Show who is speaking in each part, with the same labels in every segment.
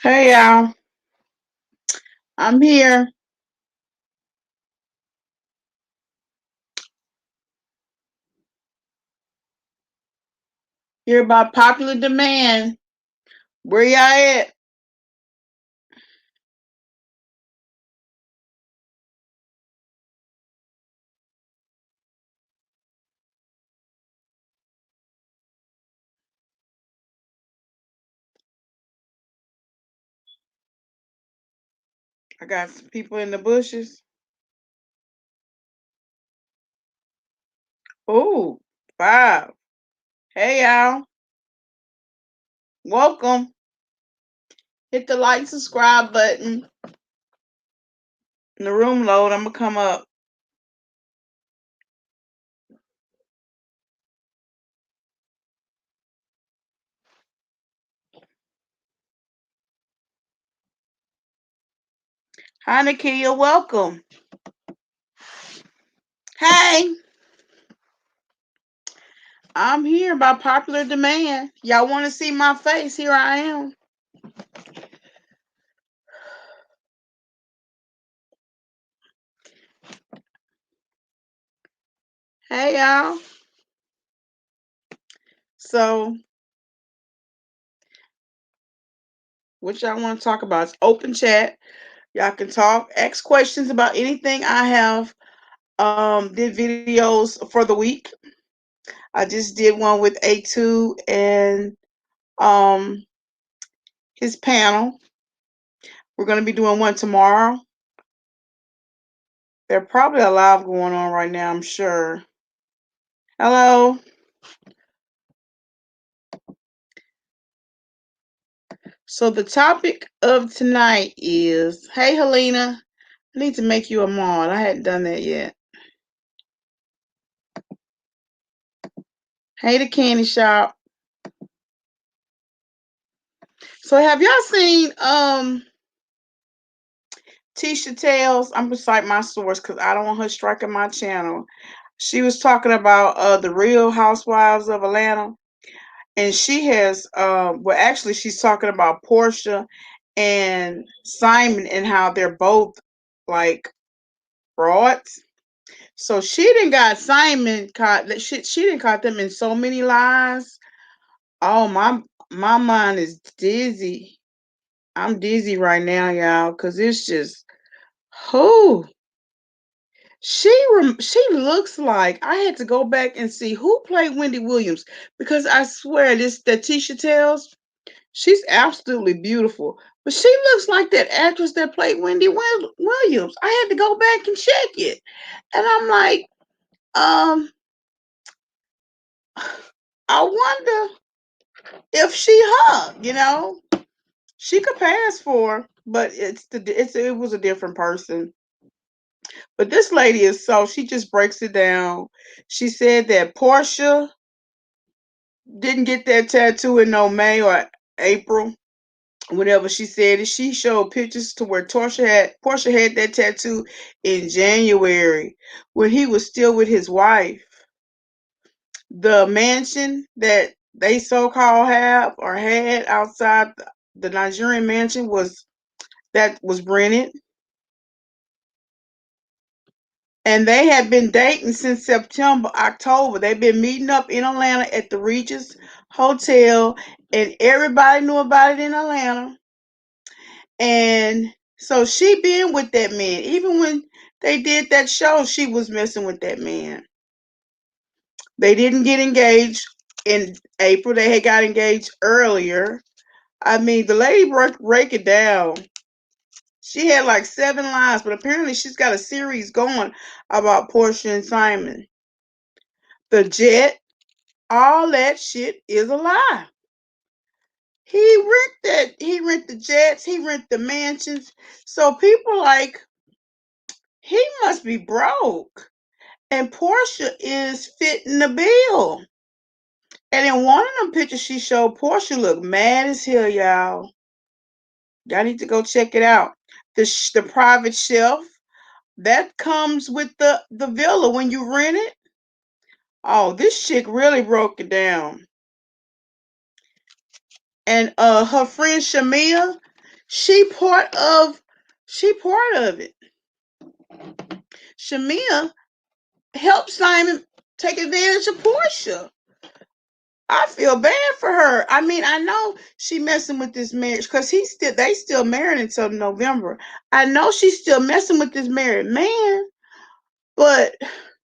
Speaker 1: Hey y'all, I'm here. Here by popular demand. Where y'all at? I got some people in the bushes. Ooh, five. Hey y'all, welcome. Hit the like, subscribe button. In the room load, I'm gonna come up. Hi Nakia, welcome. Hey, I'm here by popular demand. Y'all want to see my face? Here I am. Hey y'all. So, what y'all want to talk about? It's open chat. Y'all can talk, ask questions about anything I have did videos for the week. I just did one with A2 and um his panel. We're going to be doing one tomorrow. There's probably a live going on right now, I'm sure. Hello. So the topic of tonight is, hey Helena, I need to make you a mod. I hadn't done that yet. Hey the candy shop. So have y'all seen Tisha Tales? I'm gonna cite my source because I don't want her striking my channel. She was talking about the Real Housewives of Atlanta, and she has well, actually, she's talking about Portia and Simon and how they're both like frauds. So she didn't got Simon caught. She didn't caught them in so many lies. Oh my mind is dizzy. I'm dizzy right now, y'all, because it's just who. She looks like I had to go back and see who played Wendy Williams because I swear this that Tisha Tells, she's absolutely beautiful, but she looks like that actress that played Wendy Williams. I had to go back and check it, and I'm like, um, I wonder if she her, she could pass for, but it was a different person. But this lady is she just breaks it down. She said that Portia didn't get that tattoo in no May or April. Whenever she said it, she showed pictures to where Portia had that tattoo in January when he was still with his wife. The mansion that they so-called have or had outside the Nigerian mansion was rented, and they had been dating since September, October. They've been meeting up in Atlanta at the Regis Hotel, and everybody knew about it in Atlanta. And so she been with that man. Even when they did that show, she was messing with that man. They didn't get engaged in April. They had got engaged earlier. I mean, the lady break it down. She had like 7 lines, but apparently she's got a series going about Portia and Simon. The jet, all that shit is a lie. He rent the jets, he rent the mansions. So people like he must be broke. And Portia is fitting the bill. And in one of them pictures she showed, Portia look mad as hell, y'all. Y'all need to go check it out. The private shelf that comes with the villa when you rent it. Oh, this chick really broke it down. And her friend Shamia, She part of it. Shamia helped Simon take advantage of Portia. I feel bad for her. I mean, I know she messing with this marriage because they still married until November. I know she's still messing with this married man, but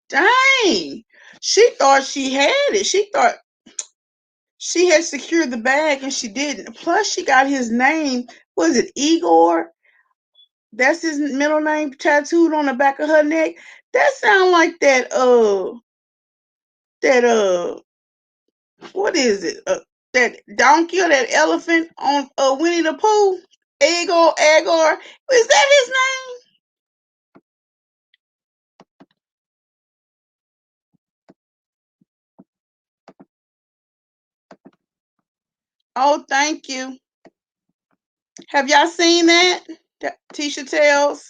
Speaker 1: dang, she thought she had it. She thought she had secured the bag and she didn't. Plus, she got his name. Was it Igor? That's his middle name tattooed on the back of her neck. That sound like that what is it? That donkey or that elephant on Winnie the Pooh? Agor. Is that his name? Oh, thank you. Have y'all seen that? Tisha Tells.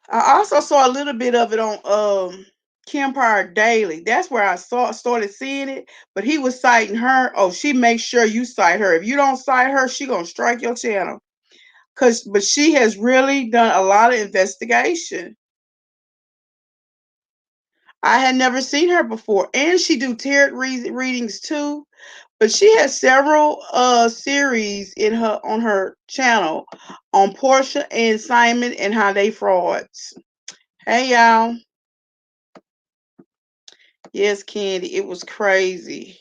Speaker 1: I also saw a little bit of it on Kempire Daily. That's where I started seeing it. But he was citing her. Oh, she makes sure you cite her. If you don't cite her, she gonna strike your channel. But she has really done a lot of investigation. I had never seen her before, and she do tarot readings too. But she has several series in her on her channel on Portia and Simon and how they frauds. Hey y'all. Yes, Candy, it was crazy.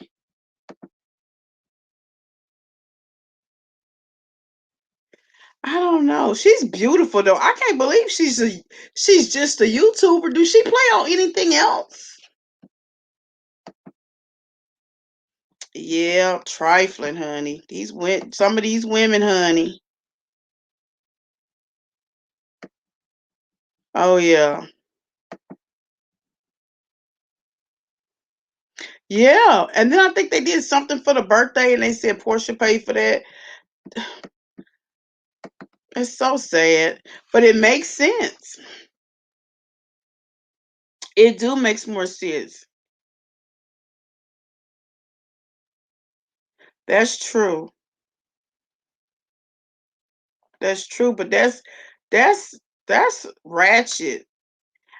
Speaker 1: I don't know. She's beautiful though. I can't believe she's just a YouTuber. Do she play on anything else? Yeah, trifling, honey. Some of these women, honey. Oh yeah. Yeah. And then I think they did something for the birthday and they said Portia paid for that. It's so sad. But it makes sense. It do makes more sense. That's true. That's true. But that's that's ratchet.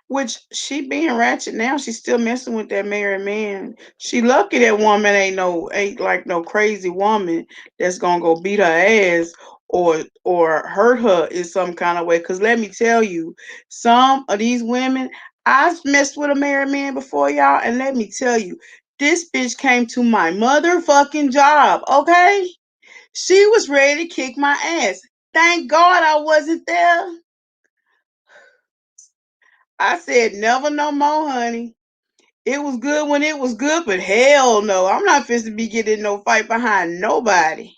Speaker 1: Which she being ratchet now, she's still messing with that married man. She lucky that woman ain't like no crazy woman that's gonna go beat her ass or hurt her in some kind of way. Cause let me tell you, some of these women, I've messed with a married man before, y'all, and let me tell you, this bitch came to my motherfucking job, okay? She was ready to kick my ass. Thank God I wasn't there. I said, never no more, honey. It was good when it was good, but hell no. I'm not fit to be getting in no fight behind nobody.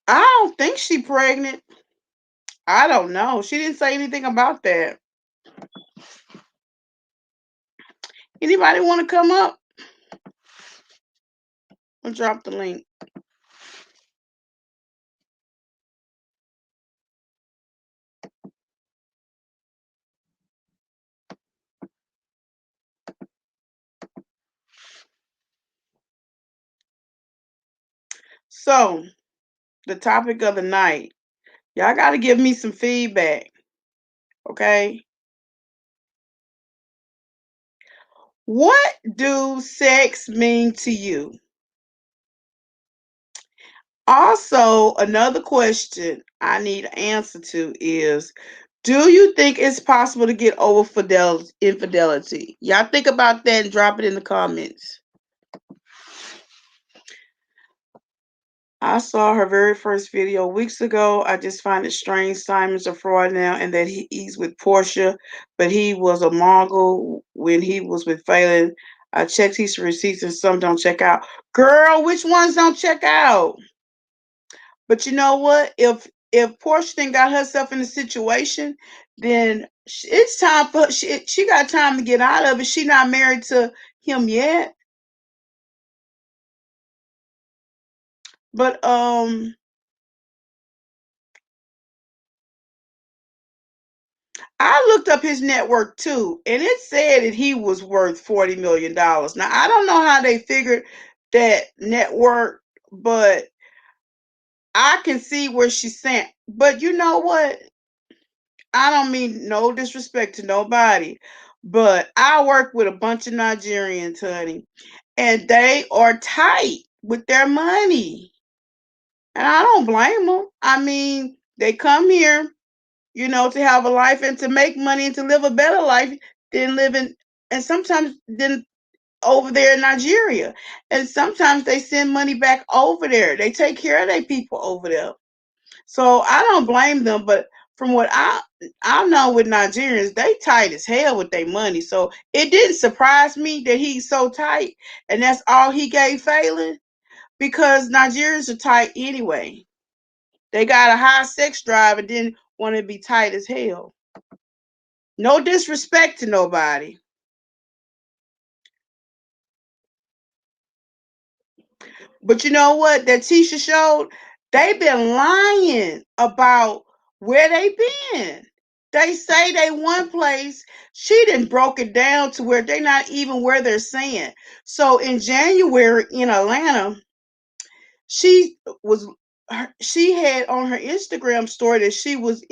Speaker 1: I don't think she pregnant. I don't know. She didn't say anything about that. Anybody want to come up? I'll drop the link. So, the topic of the night. Y'all got to give me some feedback. Okay? What do sex mean to you? Also, another question I need an answer to is, do you think it's possible to get over infidelity? Y'all think about that and drop it in the comments. I saw her very first video weeks ago. I just find it strange Simon's a fraud now and that he's with Portia, but he was a Mongol when he was with Phelan. I checked his receipts and some don't check out. Girl, which ones don't check out? But you know what? If Portia then got herself in a situation, then it's time for she got time to get out of it. She not married to him yet. But I looked up his net worth too, and it said that he was worth $40 million. Now I don't know how they figured that net worth, but I can see where she's saying. But you know what? I don't mean no disrespect to nobody, but I work with a bunch of Nigerians, honey, and they are tight with their money. And I don't blame them. I mean, they come here, to have a life and to make money and to live a better life than living, and sometimes than over there in Nigeria. And sometimes they send money back over there. They take care of their people over there. So I don't blame them, but from what I know with Nigerians, they tight as hell with their money. So it didn't surprise me that he's so tight, and that's all he gave Phelan, because Nigerians are tight anyway. They got a high sex drive and then want to be tight as hell. No disrespect to nobody. But you know what? That Tisha showed, they've been lying about where they been. They say they one place. She didn't broke it down to where they're not even where they're saying. So in January in Atlanta, she was she had on her Instagram story that she was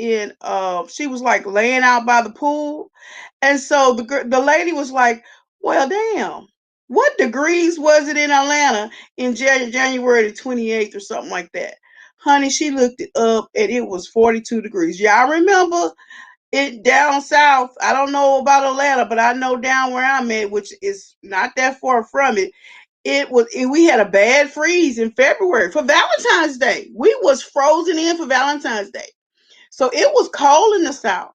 Speaker 1: like laying out by the pool. And so the lady was like, well, damn, what degrees was it in Atlanta in January the 28th or something like that? Honey, she looked it up and it was 42 degrees. Y'all remember it down south? I don't know about Atlanta, but I know down where I'm at, which is not that far from it, we had a bad freeze in February for Valentine's Day. We was frozen in for Valentine's Day. So it was cold in the south.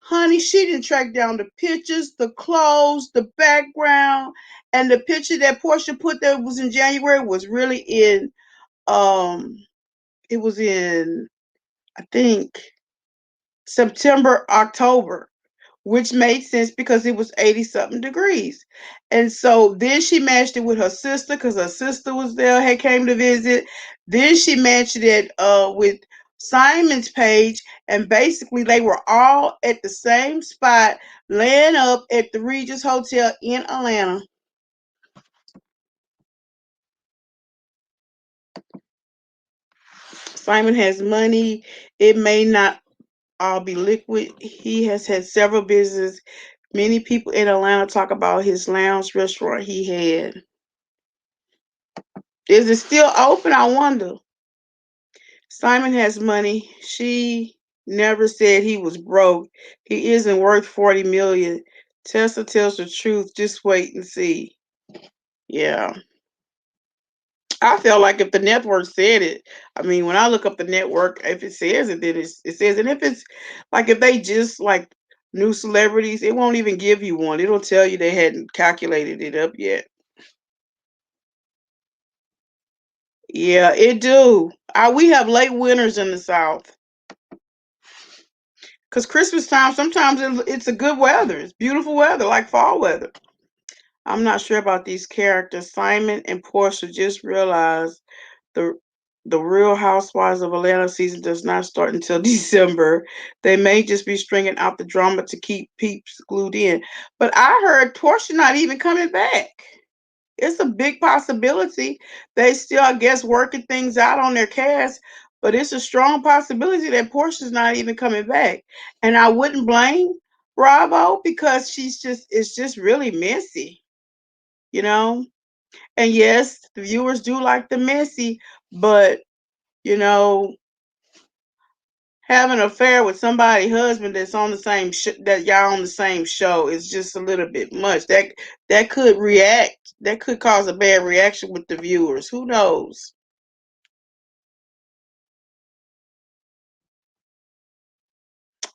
Speaker 1: Honey, she didn't track down the pictures, the clothes, the background, and the picture that Portia put that was in January was really in um it was in, I think, September, October, which made sense because it was 80 something degrees. And so then she matched it with her sister because her sister was there, had came to visit. Then she matched it with Simon's page, and basically they were all at the same spot, laying up at the Regis Hotel in Atlanta. Simon has money. It may not all be liquid. He has had several businesses. Many people in Atlanta talk about his lounge restaurant he had. Is it still open? I wonder. Simon has money. She never said he was broke. He isn't worth 40 million. Tessa tells the truth. Just wait and see. Yeah. I feel like if the network said it, I mean, when I look up the network, if it says it, then it says. And if it's like if they just like new celebrities, it won't even give you one. It'll tell you they hadn't calculated it up yet. Yeah, it do. We have late winters in the South. Because Christmas time, sometimes it's a good weather. It's beautiful weather, like fall weather. I'm not sure about these characters. Simon and Portia just realized the the Real Housewives of Atlanta season does not start until December. They may just be stringing out the drama to keep peeps glued in. But I heard Portia not even coming back. It's a big possibility. They still, I guess, working things out on their cast, but it's a strong possibility that Portia's not even coming back. And I wouldn't blame Bravo because it's just really messy, you know? And yes, the viewers do like the messy, but you know, having an affair with somebody's husband that's on the same that y'all on the same show is just a little bit much. That could react. That could cause a bad reaction with the viewers. Who knows?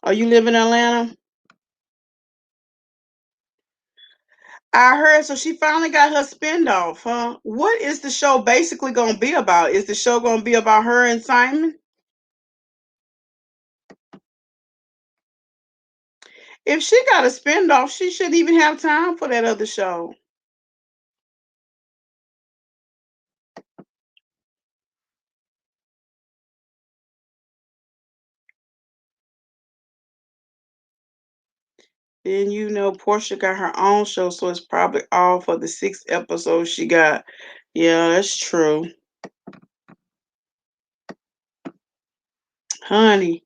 Speaker 1: Are you live in Atlanta? I heard. So she finally got her spinoff, huh? What is the show basically going to be about? Is the show going to be about her and Simon? If she got a spinoff, she shouldn't even have time for that other show. Then you know Portia got her own show, so it's probably all for the 6 episodes she got. Yeah, that's true. Honey,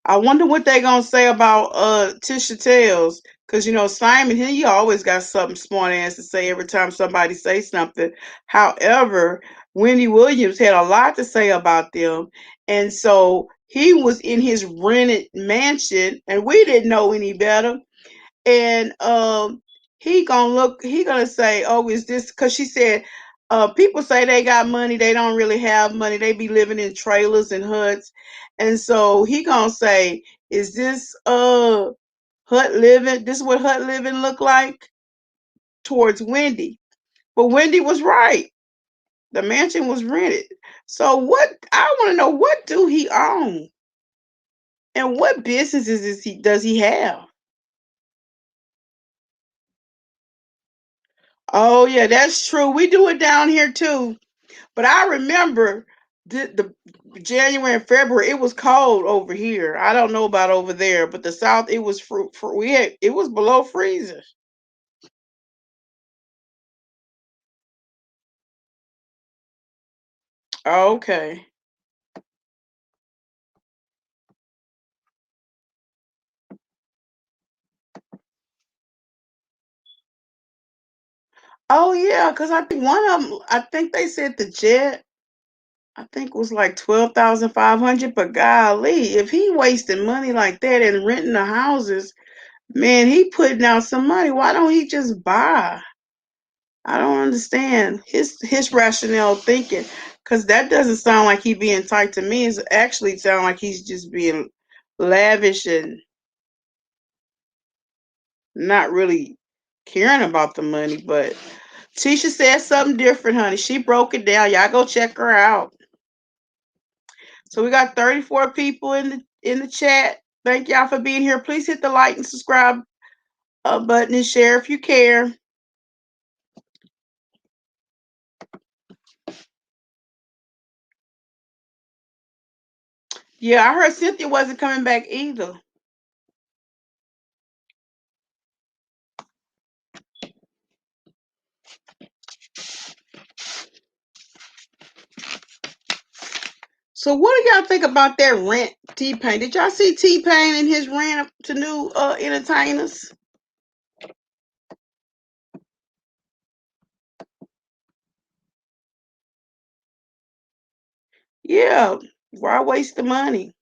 Speaker 1: I wonder what they gonna say about Tisha Tales. Cause you know Simon, he always got something smart ass to say every time somebody say something. However, Wendy Williams had a lot to say about them, and so he was in his rented mansion, and we didn't know any better. And he gonna say, oh, is this because she said people say they got money, they don't really have money, they be living in trailers and huts. And so he gonna say, is this hut living, this is what hut living look like towards Wendy. But Wendy was right, the mansion was rented. So what, I want to know, what do he own and what businesses does he have? Oh yeah, that's true. We do it down here too. But I remember the January and February, it was cold over here. I don't know about over there, but the South, it was we had, it was below freezing. Okay. Oh yeah, because I think one of them, I think they said the jet, I think was like 12,500. But golly, if he wasting money like that and renting the houses, man, he putting out some money. Why don't he just buy? I don't understand his rationale thinking, because that doesn't sound like he being tight to me. It actually sound like he's just being lavish and not really caring about the money. But Tisha said something different, honey. She broke it down. Y'all go check her out. So we got 34 people in the chat. Thank y'all for being here. Please hit the like and subscribe button and share if you care. Yeah, I heard Cynthia wasn't coming back either. So what do y'all think about that rent, T-Pain? Did y'all see T-Pain and his rent to new entertainers? Yeah, why waste the money?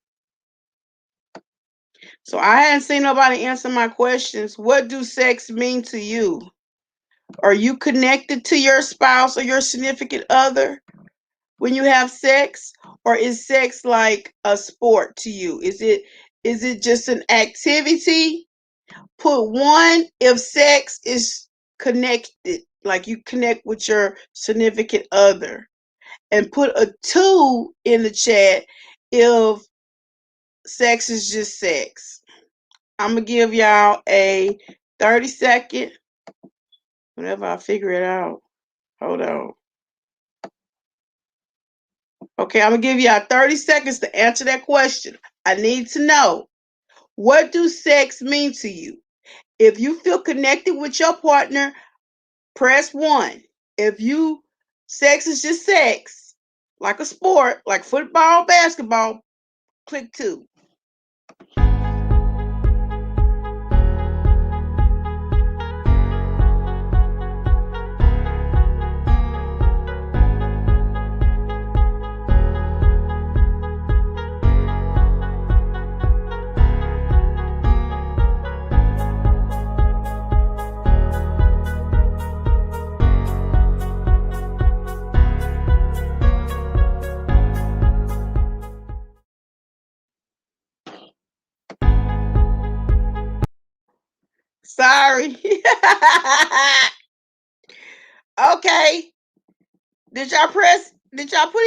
Speaker 1: So I hadn't seen nobody answer my questions. What do sex mean to you? Are you connected to your spouse or your significant other when you have sex? Or is sex like a sport to you? Is it just an activity? Put one if sex is connected, like you connect with your significant other, and put a 2 in the chat if sex is just sex. I'm gonna give y'all a 30-second whenever I figure it out. Hold on. Okay, I'm gonna give y'all 30 seconds to answer that question. I need to know, what do sex mean to you? If you feel connected with your partner, press 1. If you sex is just sex, like a sport, like football, basketball, click 2. Sorry. Okay. Did y'all put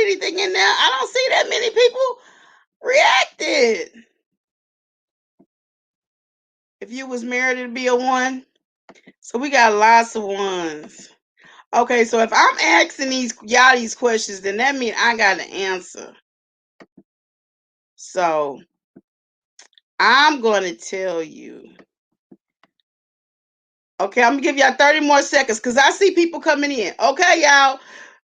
Speaker 1: anything in there? I don't see that many people reacted. If you was married, it'd be a 1. So we got lots of 1s. Okay, so if I'm asking these questions, then that means I got to answer. So I'm going to tell you Okay, I'm gonna give y'all 30 more seconds because I see people coming in. Okay, y'all.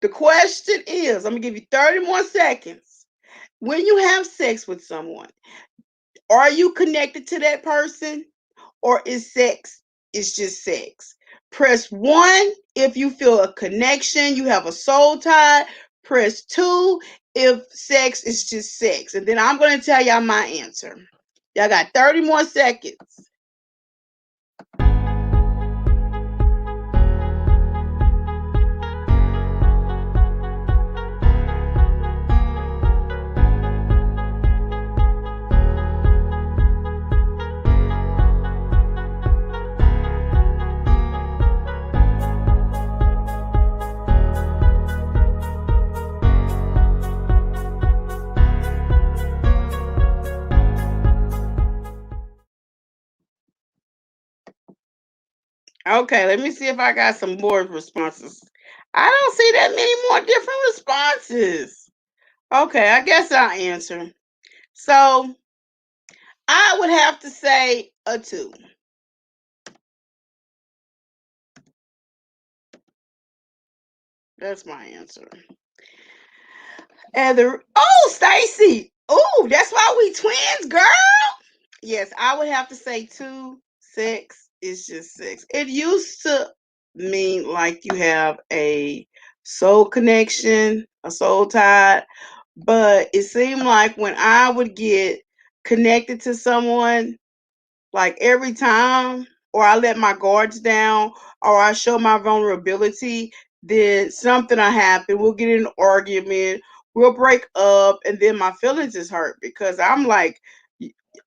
Speaker 1: The question is, I'm gonna give you 30 more seconds. When you have sex with someone, are you connected to that person? Or is sex is just sex? Press 1 if you feel a connection, you have a soul tie. Press 2 if sex is just sex. And then I'm going to tell y'all my answer. Y'all got 30 more seconds. Okay, let me see if I got some more responses. I don't see that many more different responses. Okay, I guess I'll answer. So I would have to say a 2. That's my answer. And the Stacy. Oh, that's why we twins, girl. Yes, I would have to say 2. Sex is just sex. It used to mean like you have a soul connection, a soul tie, but it seemed like when I would get connected to someone, like every time, or I let my guards down, or I show my vulnerability, then something will happen. We'll get in an argument, we'll break up, and then my feelings is hurt because I'm like,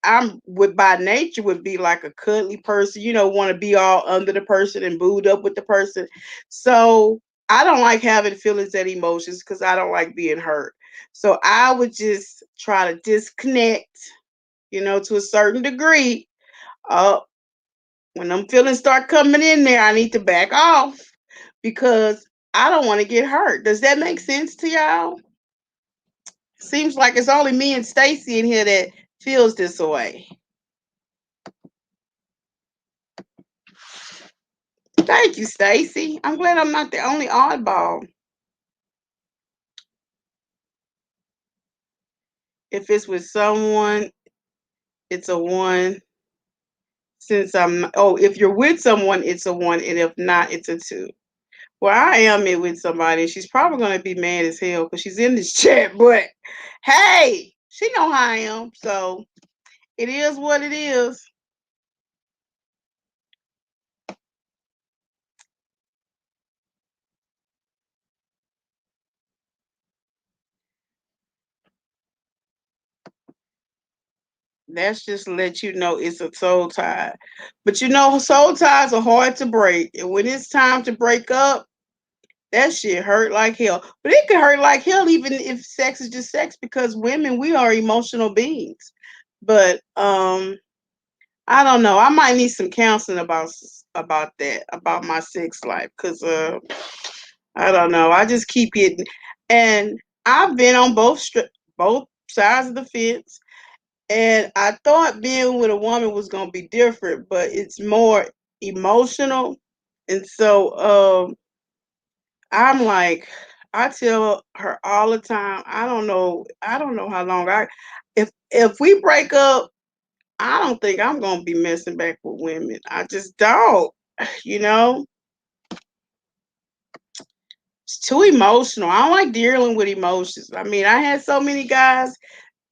Speaker 1: I'm would by nature would be like a cuddly person, want to be all under the person and booed up with the person. So I don't like having feelings and emotions because I don't like being hurt. So I would just try to disconnect, to a certain degree. uh, when them feelings start coming in there, I need to back off because I don't want to get hurt. Does that make sense to y'all? Seems like it's only me and Stacy in here that feels this way. Thank you, Stacy. I'm glad I'm not the only oddball. If it's with someone, it's a 1. Since if you're with someone, it's a 1, and if not, it's a 2. Well, I am it with somebody, and she's probably gonna be mad as hell because she's in this chat. But hey, she know how I am, so it is what it is. That's just to let you know it's a soul tie. But soul ties are hard to break, and when it's time to break up, that shit hurt like hell. But it can hurt like hell even if sex is just sex because women, we are emotional beings. But I don't know. I might need some counseling about that, about my sex life, because I don't know. I just keep getting, and I've been on both sides of the fence, and I thought being with a woman was gonna be different, but it's more emotional, and so I'm like, I tell her all the time, I don't know how long if we break up, I don't think I'm gonna be messing back with women. I just don't. You know, it's too emotional. I don't like dealing with emotions. I mean, I had so many guys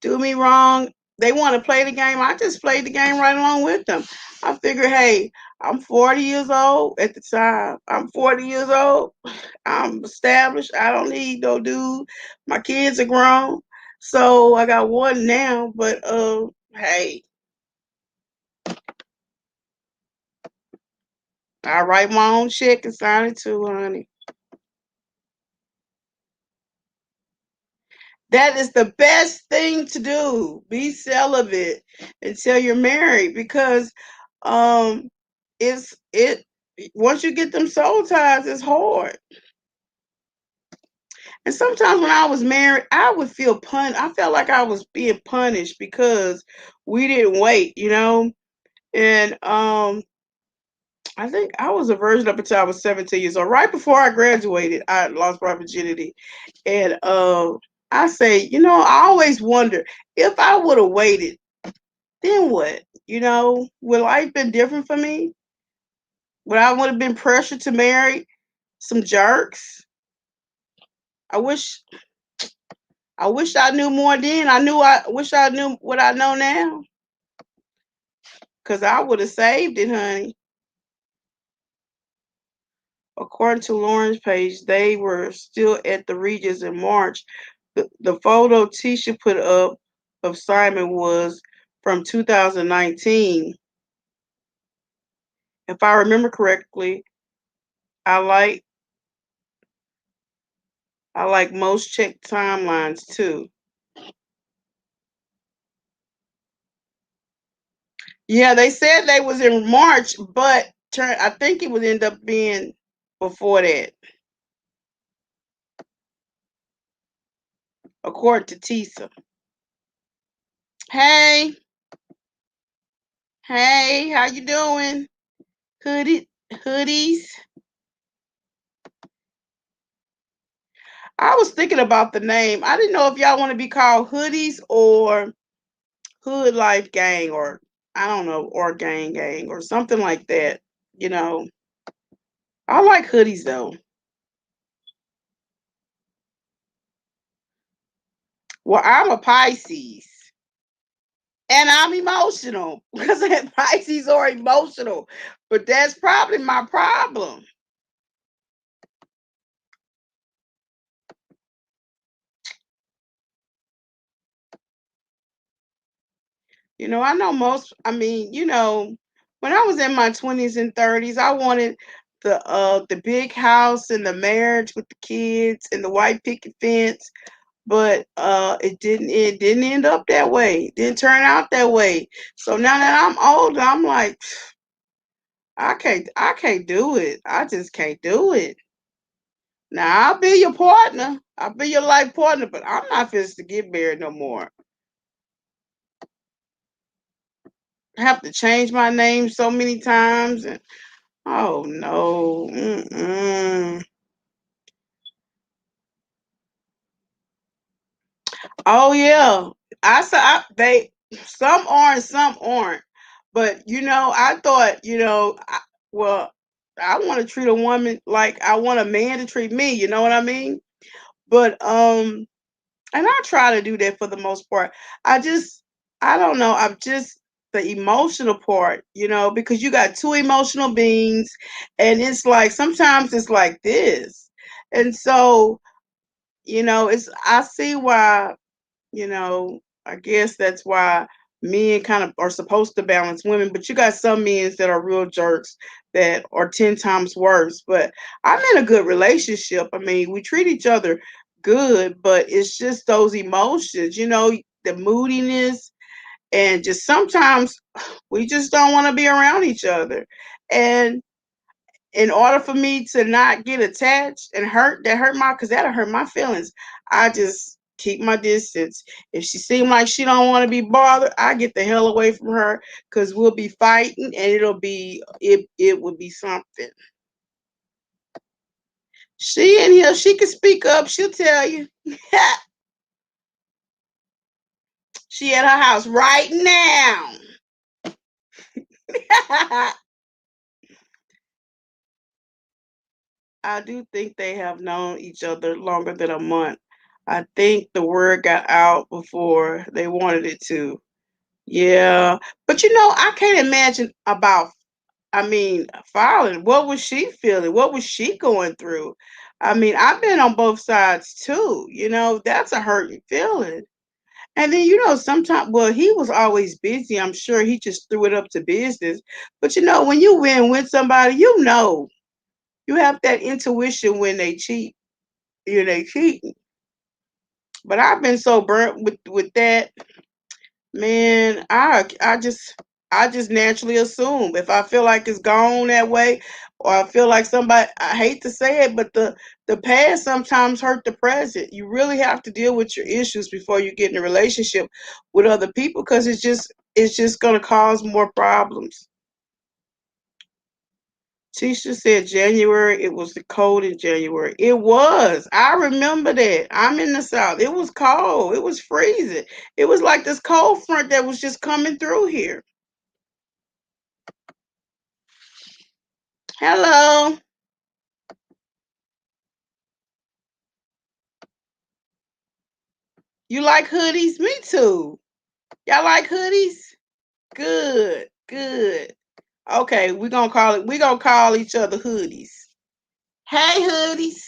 Speaker 1: do me wrong. They want to play the game. I just played the game right along with them. I figured, hey, I'm 40 years old at the time. I'm 40 years old. I'm established. I don't need no dude. My kids are grown. So I got one now, but hey, I write my own check and sign it too, honey. That is the best thing to do. Be celibate until you're married because um it's it once you get them soul ties, it's hard. And sometimes when I was married, I would feel I felt like I was being punished because we didn't wait, And I think I was a virgin up until I was 17 years old. Right before I graduated, I lost my virginity. And I say, I always wonder if I would have waited, then what? Would life been different for me? Would I would have been pressured to marry some jerks? I wish I knew more then. I wish I knew what I know now. Cause I would have saved it, honey. According to Lauren's page, they were still at the Regis in March. The photo Tisha put up of Simon was from 2019. If I remember correctly, I like I like most check timelines too. Yeah, they said they was in March, but I think it would end up being before that, according to Tisa. Hey, hey, how you doing? Hoodies. I was thinking about the name. I didn't know if y'all want to be called hoodies or hood life gang, or I don't know, or gang or something like that. You know, I like hoodies though. Well, I'm a Pisces and I'm emotional because Pisces are emotional, but that's probably my problem. I know I mean, when I was in my 20s and 30s, I wanted the big house and the marriage with the kids and the white picket fence, but it didn't end up that way. It didn't turn out that way. So now that I'm older, I'm like, I can't do it. I just can't do it. Now I'll be your partner. I'll be your life partner, but I'm not fit to get married no more. I have to change my name so many times, and oh no. Mm-mm. Oh yeah. They some are and some aren't. But I thought, well, I want to treat a woman like I want a man to treat me, you know what I mean? But and I try to do that for the most part. I don't know, I'm just the emotional part, because you got two emotional beings, and it's like sometimes it's like this. And so, it's I see why, I guess that's why men kind of are supposed to balance women, but you got some men that are real jerks that are 10 times worse. But I'm in a good relationship. I mean, we treat each other good, but it's just those emotions, the moodiness, and just sometimes we just don't want to be around each other. And in order for me to not get attached and hurt my, because that'll hurt my feelings, I just keep my distance. If she seems like she don't want to be bothered, I get the hell away from her, because we'll be fighting and it would be something. She in here, she can speak up, she'll tell you. She at her house right now. I do think they have known each other longer than a month. I think the word got out before they wanted it to. Yeah. But I can't imagine about, I mean, filing. What was she feeling? What was she going through? I mean, I've been on both sides too. That's a hurting feeling. And then, sometimes, well, he was always busy. I'm sure he just threw it up to business. But when you win with somebody, you have that intuition when they cheat. They cheating. But I've been so burnt with that. Man, I just naturally assume if I feel like it's gone that way, or I feel like somebody, I hate to say it, but the past sometimes hurt the present. You really have to deal with your issues before you get in a relationship with other people, because it's just gonna cause more problems. Tisha said January, it was cold in January. It was. I remember that. I'm in the South. It was cold. It was freezing. It was like this cold front that was just coming through here. Hello. You like hoodies? Me too. Y'all like hoodies? Good. Good. Okay, we're gonna call each other hoodies. Hey hoodies.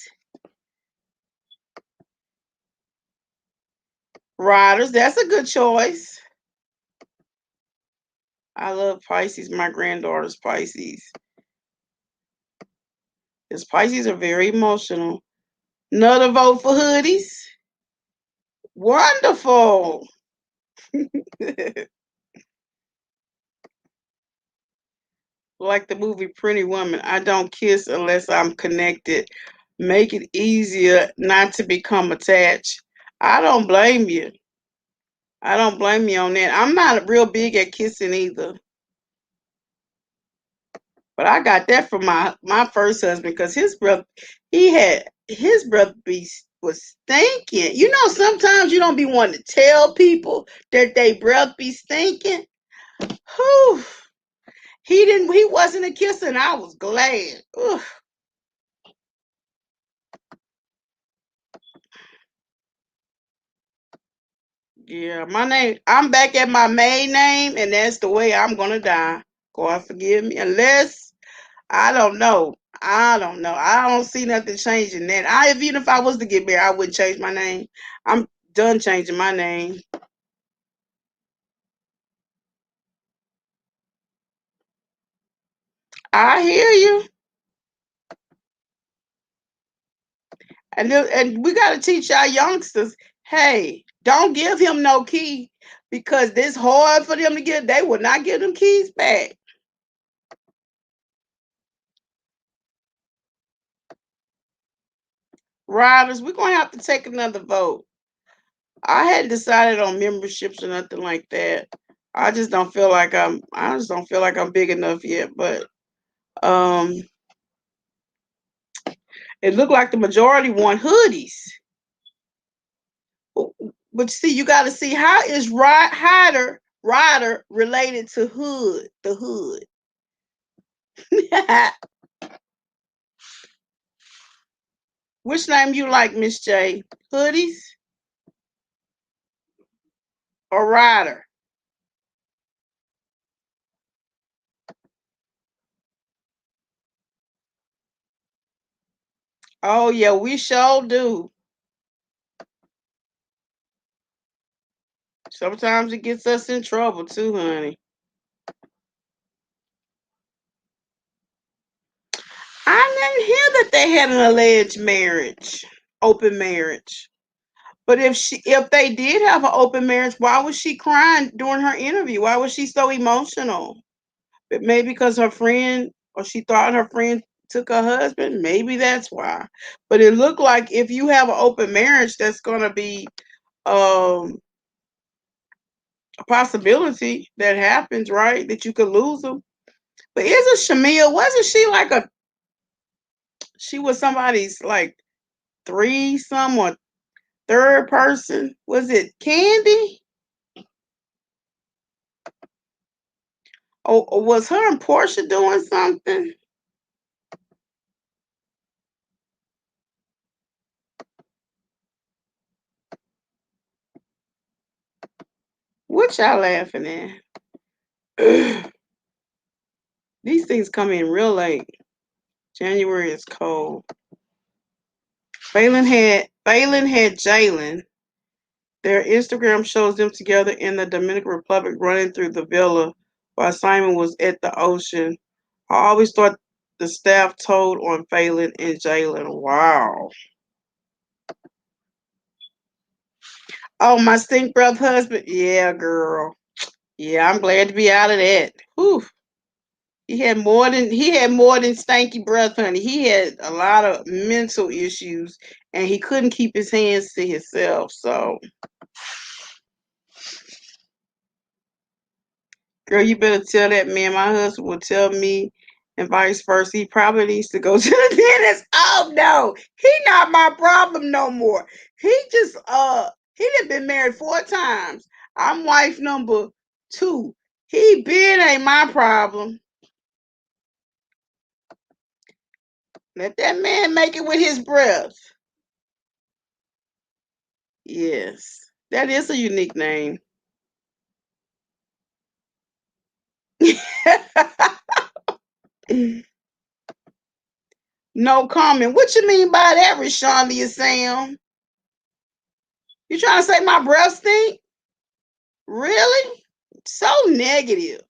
Speaker 1: Riders, that's a good choice. I love Pisces. My granddaughter's Pisces. Because Pisces are very emotional. Another vote for hoodies. Wonderful. Like the movie Pretty Woman, I don't kiss unless I'm connected. Make it easier not to become attached. I don't blame you. I don't blame you on that. I'm not real big at kissing either. But I got that from my first husband because his brother was stinking. You know, sometimes you don't be wanting to tell people that they breath be stinking. Whew. He wasn't a kisser, and I was glad. Ugh. Yeah, my name. I'm back at my main name, and that's the way I'm gonna die. God forgive me, unless I don't know. I don't know. I don't see nothing changing that. Even if I was to get married, I wouldn't change my name. I'm done changing my name. I hear you, and we got to teach our youngsters. Hey, don't give him no key because this hard for them to get. They will not give them keys back. Riders, we're gonna have to take another vote. I hadn't decided on memberships or nothing like that. I just don't feel like I'm. I just don't feel like I'm big enough yet. But um, it looked like the majority want hoodies. But see, you got to see how is rider related to hood, the hood. Which name you like, Miss J? Hoodies or rider? Oh yeah, we sure do. Sometimes it gets us in trouble too, honey. I didn't hear that they had an alleged marriage, open marriage. But if they did have an open marriage, why was she crying during her interview? Why was she so emotional? But maybe because her friend or she thought her friend took her husband. Maybe that's why. But it looked like if you have an open marriage, that's gonna be um, a possibility that happens, right? That you could lose them. But isn't Shamia? Wasn't she like a? She was somebody's like three some or third person. Was it Candy? Or was her and Portia doing something? What y'all laughing at? These things come in real late. January is cold. Phelan had Jalen. Their Instagram shows them together in the Dominican Republic running through the villa while Simon was at the ocean. I always thought the staff told on Phelan and Jalen. Wow. Oh, my stink breath husband? Yeah, girl. Yeah, I'm glad to be out of that. Whew. He had more than stanky breath, honey. He had a lot of mental issues and he couldn't keep his hands to himself. So girl, you better tell that man. My husband will tell me and vice versa. He probably needs to go to the dentist. Oh no, he not my problem no more. He just he done been married 4 times. I'm wife number 2. He been ain't my problem. Let that man make it with his breath. Yes, that is a unique name. No comment. What you mean by that, Rashonda Sam? You trying to say my breath stink? Really? So negative.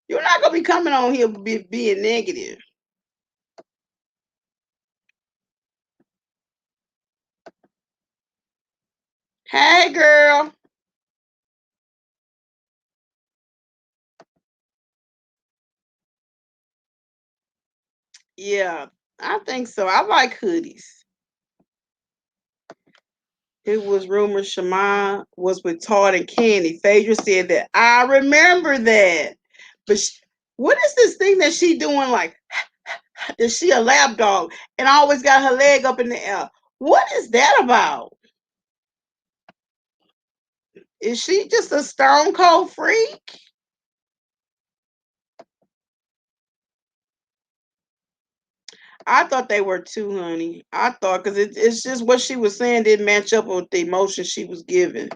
Speaker 1: You're not gonna be coming on here being negative. Hey, girl. Yeah, I think so. I like hoodies. It was rumored Shema was with Todd and Candy. Phaedra said that. I remember that. But what is this thing that she doing? Like, is she a lap dog and always got her leg up in the air? What is that about? Is she just a stone cold freak? I thought they were too, honey. I thought because it's just what she was saying didn't match up with the emotion she was giving.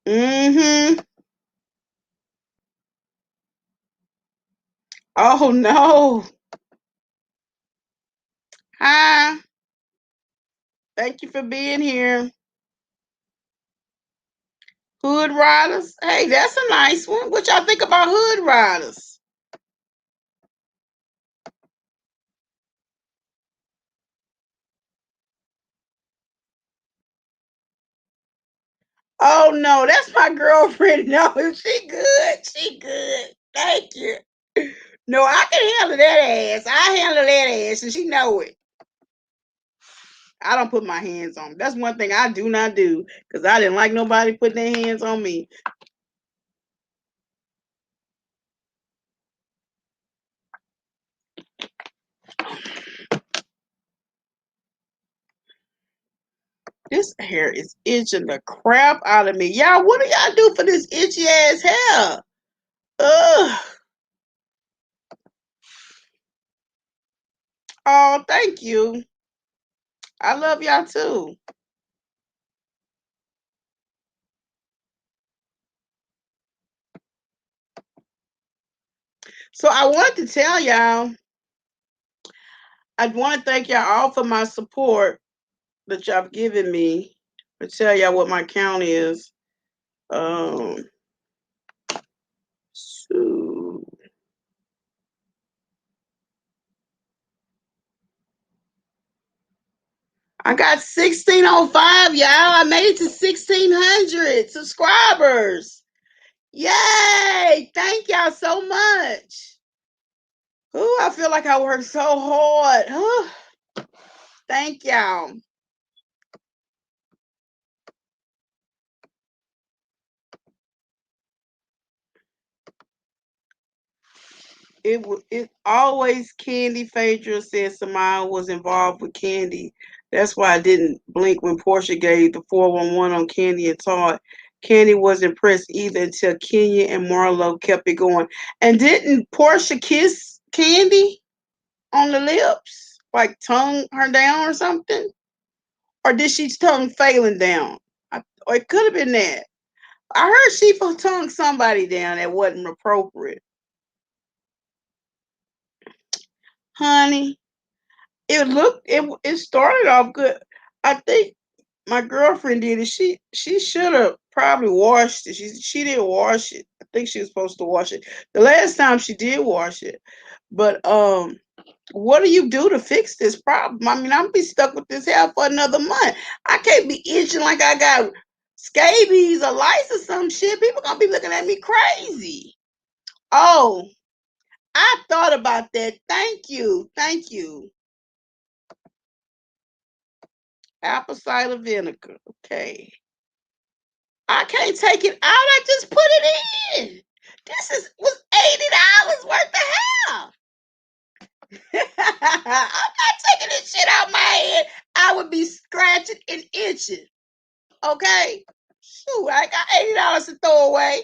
Speaker 1: Mm-hmm. Oh no. Hi. Thank you for being here. Hood Riders. Hey, that's a nice one. What y'all think about Hood Riders? Oh no, that's my girlfriend. No, she good. She good. Thank you. No, I can handle that ass. I handle that ass, and she know it. I don't put my hands on. That's one thing I do not do because I didn't like nobody putting their hands on me. This hair is itching the crap out of me. Y'all, what do y'all do for this itchy ass hair? Ugh. Oh, thank you. I love y'all too. So I wanted to tell y'all, I want to thank y'all all for my support that y'all have given me. I tell y'all what my count is. Um, so I got 1605, y'all. I made it to 1600 subscribers. Yay! Thank y'all so much. Ooh, I feel like I worked so hard. Thank y'all. It always Candy. Phaedra said Samaya was involved with Candy. That's why I didn't blink when Portia gave the 411 on Candy and Todd. Candy wasn't impressed either until Kenya and Marlo kept it going. And didn't Portia kiss Candy on the lips? Like tongue her down or something? Or did she tongue Phelan down? Or it could have been that. I heard she tongued somebody down that wasn't appropriate. Honey, it started off good. I think my girlfriend did it. She should have probably washed it. She didn't wash it. I think she was supposed to wash it. The last time she did wash it. But what do you do to fix this problem? I mean, I'm be stuck with this hair for another month. I can't be itching like I got scabies or lice or some shit. People gonna be looking at me crazy. Oh, I thought about that. Thank you. Thank you. Apple cider vinegar. Okay. I can't take it out. I just put it in. This was $80 worth of hair. I'm not taking this shit out my head. I would be scratching and itching. Okay? Shoot, I got $80 to throw away.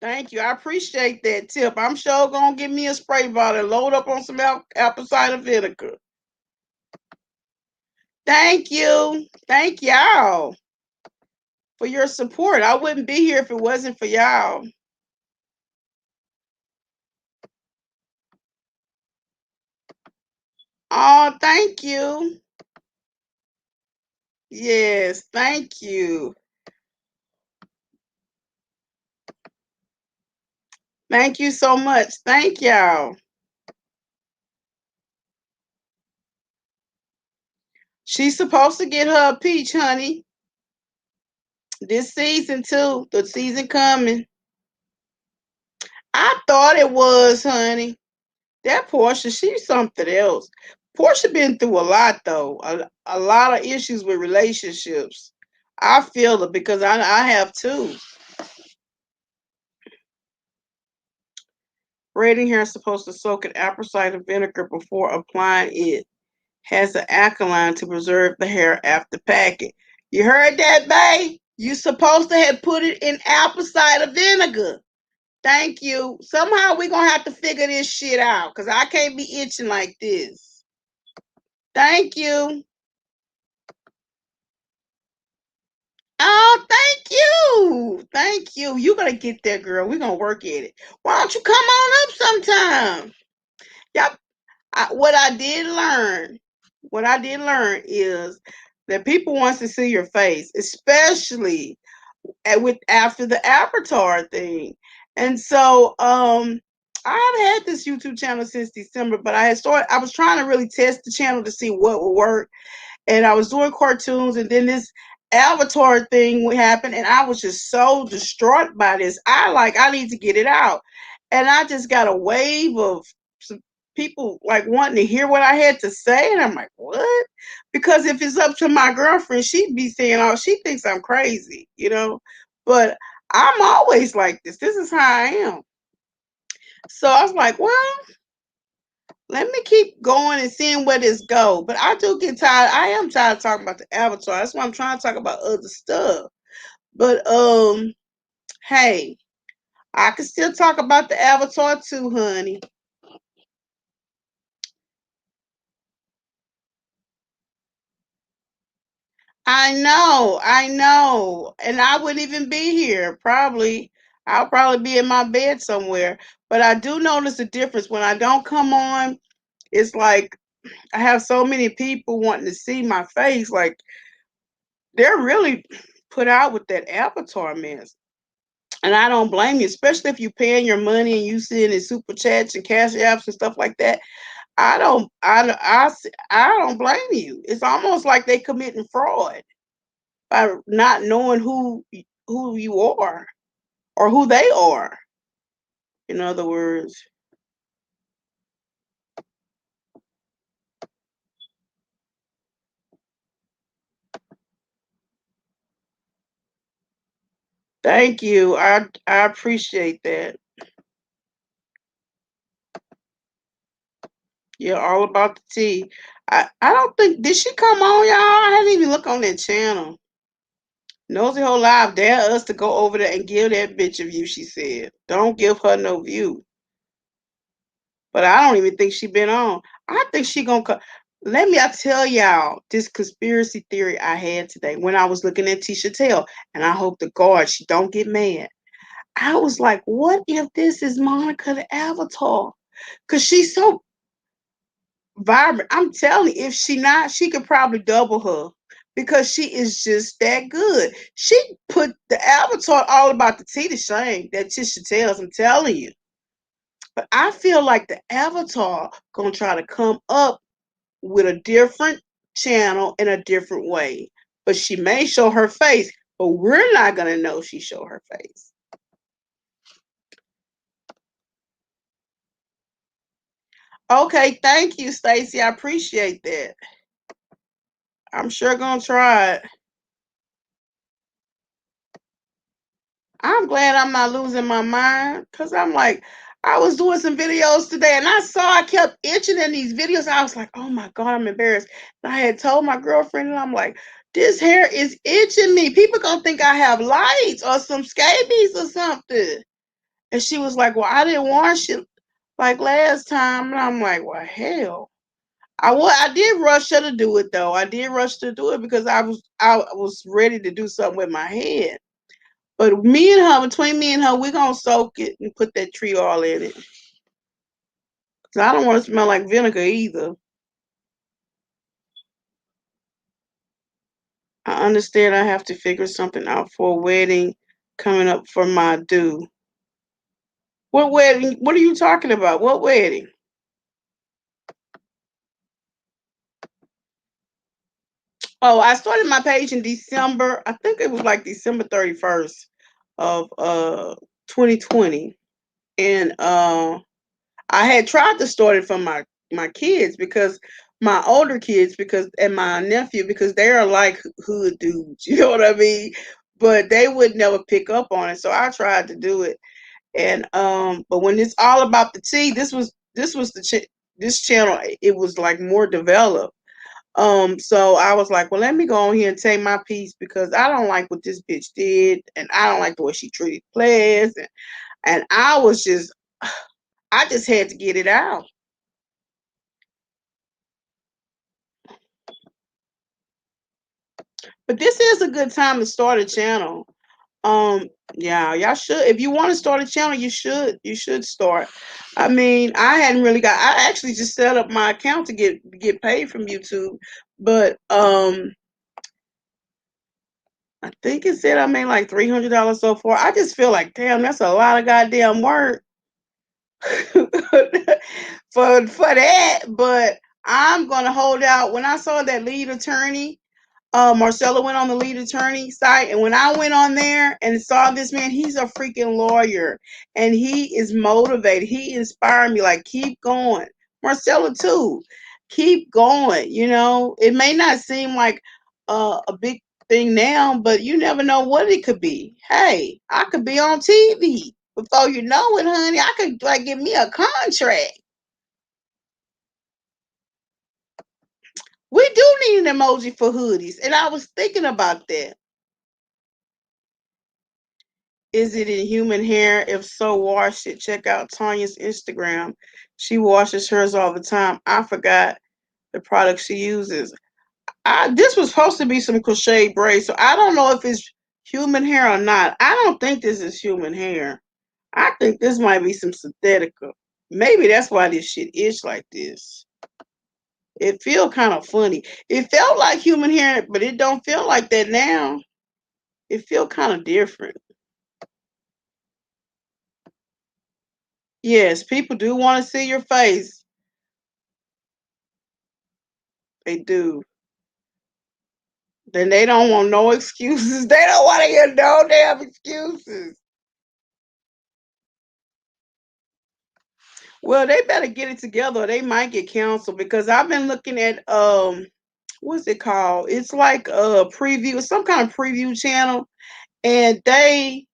Speaker 1: Thank you. I appreciate that tip. I'm sure gonna give me a spray bottle and load up on some apple cider vinegar. Thank you. Thank y'all for your support. I wouldn't be here if it wasn't for y'all. Oh, thank you. Yes, thank you. Thank you so much. Thank y'all. She's supposed to get her a peach, honey. This season too. The season coming. I thought it was, honey. That Portia, she's something else. Portia been through a lot though. A lot of issues with relationships. I feel it because I have too. Braiding hair is supposed to soak in apple cider vinegar before applying it. Has an alkaline to preserve the hair after packing. You heard that, babe? You supposed to have put it in apple cider vinegar. Thank you. Somehow we're gonna have to figure this shit out because I can't be itching like this. Thank you. Oh, thank you. Thank you. You're gonna get there, girl. We're gonna work at it. Why don't you come on up sometime? Yep. What I did learn is that people wants to see your face, especially with after the avatar thing. And so I haven't had this YouTube channel since December, but I was trying to really test the channel to see what would work. And I was doing cartoons, and then this avatar thing would happen, and I was just so distraught by this. I need to get it out. And I just got a wave of some people like wanting to hear what I had to say. And I'm like, what? Because if it's up to my girlfriend, she'd be saying, oh, she thinks I'm crazy, you know? But I'm always like this. This is how I am. So I was like, well, let me keep going and seeing where this go. But I do get tired. I am tired of talking about the avatar. That's why I'm trying to talk about other stuff. But hey, I can still talk about the avatar too, honey. I know. And I wouldn't even be here. Probably. I'll probably be in my bed somewhere. But I do notice a difference. When I don't come on, it's like I have so many people wanting to see my face. Like they're really put out with that avatar mess. And I don't blame you, especially if you're paying your money and you see it in super chats and cash apps and stuff like that. I don't blame you. It's almost like they committing fraud by not knowing who you are or who they are. In other words, thank you. I appreciate that. You're all about the tea. I don't think did she come on, y'all? I haven't even looked on that channel. Nosy Whole Live dare us to go over there and give that bitch a view, she said. Don't give her no view. But I don't even think she been on. I think she gonna come. Let me I tell y'all this conspiracy theory I had today when I was looking at Tisha Tell, and I hope to God she don't get mad. I was like, what if this is Monica the Avatar? Cause she's so vibrant. I'm telling you, if she not, she could probably double her because she is just that good. She put the Avatar all about the tea to shame that Tisha tells. I'm telling you. But I feel like the Avatar gonna try to come up with a different channel in a different way. But she may show her face, but we're not gonna know she showed her face. Okay, thank you, Stacy. I appreciate that. I'm sure gonna try it. I'm glad I'm not losing my mind because I'm like, I was doing some videos today and I kept itching in these videos. I was like, oh my God, I'm embarrassed. And I had told my girlfriend, and I'm like, this hair is itching me. People gonna think I have lights or some scabies or something. And she was like, well, I didn't wash it like last time. And I'm like, well, hell. I did rush her to do it though. I did rush to do it because I was ready to do something with my head. But me and her, between me and her, we're gonna soak it and put that tree oil in it. Cause I don't want to smell like vinegar either. I understand I have to figure something out for a wedding coming up for my due. What wedding? What are you talking about? What wedding? Oh, I started my page in December. I think it was like December 31st of 2020. And I had tried to start it for my kids because my older kids because and my nephew because they are like hood dudes, you know what I mean? But they would never pick up on it, so I tried to do it. And but when it's all about the tea, this was this channel. It was like more developed. So I was like, well, let me go on here and take my piece because I don't like what this bitch did, and I don't like the way she treated players, and I was just I just had to get it out. But this is a good time to start a channel. Yeah, y'all should. If you want to start a channel, you should. You should start. I mean, I hadn't really got. I actually just set up my account to get paid from YouTube, but I think it said I made like $300 so far. I just feel like, damn, that's a lot of goddamn work for that. But I'm gonna hold out. When I saw that lead attorney Marcella went on the lead attorney site, and when I went on there and saw this man, he's a freaking lawyer, and he is motivated. He inspired me, like keep going. Marcella too, keep going. You know, it may not seem like a big thing now, but you never know what it could be. Hey, I could be on TV before you know it, honey. I could like get me a contract. We do need an emoji for hoodies, and I was thinking about that. Is it in human hair? If so, wash it. Check out Tanya's Instagram. She washes hers all the time. I forgot the product she uses. This was supposed to be some crochet braids, so I don't know if it's human hair or not. I don't think this is human hair. I think this might be some synthetica. Maybe that's why this shit is like this. It feel kind of funny. It felt like human hair, but it don't feel like that now. It feel kind of different. Yes, people do want to see your face. They do. Then they don't want no excuses. They don't want to hear no damn excuses. Well, they better get it together or they might get canceled because I've been looking at what's it called? It's like a preview, some kind of preview channel, and they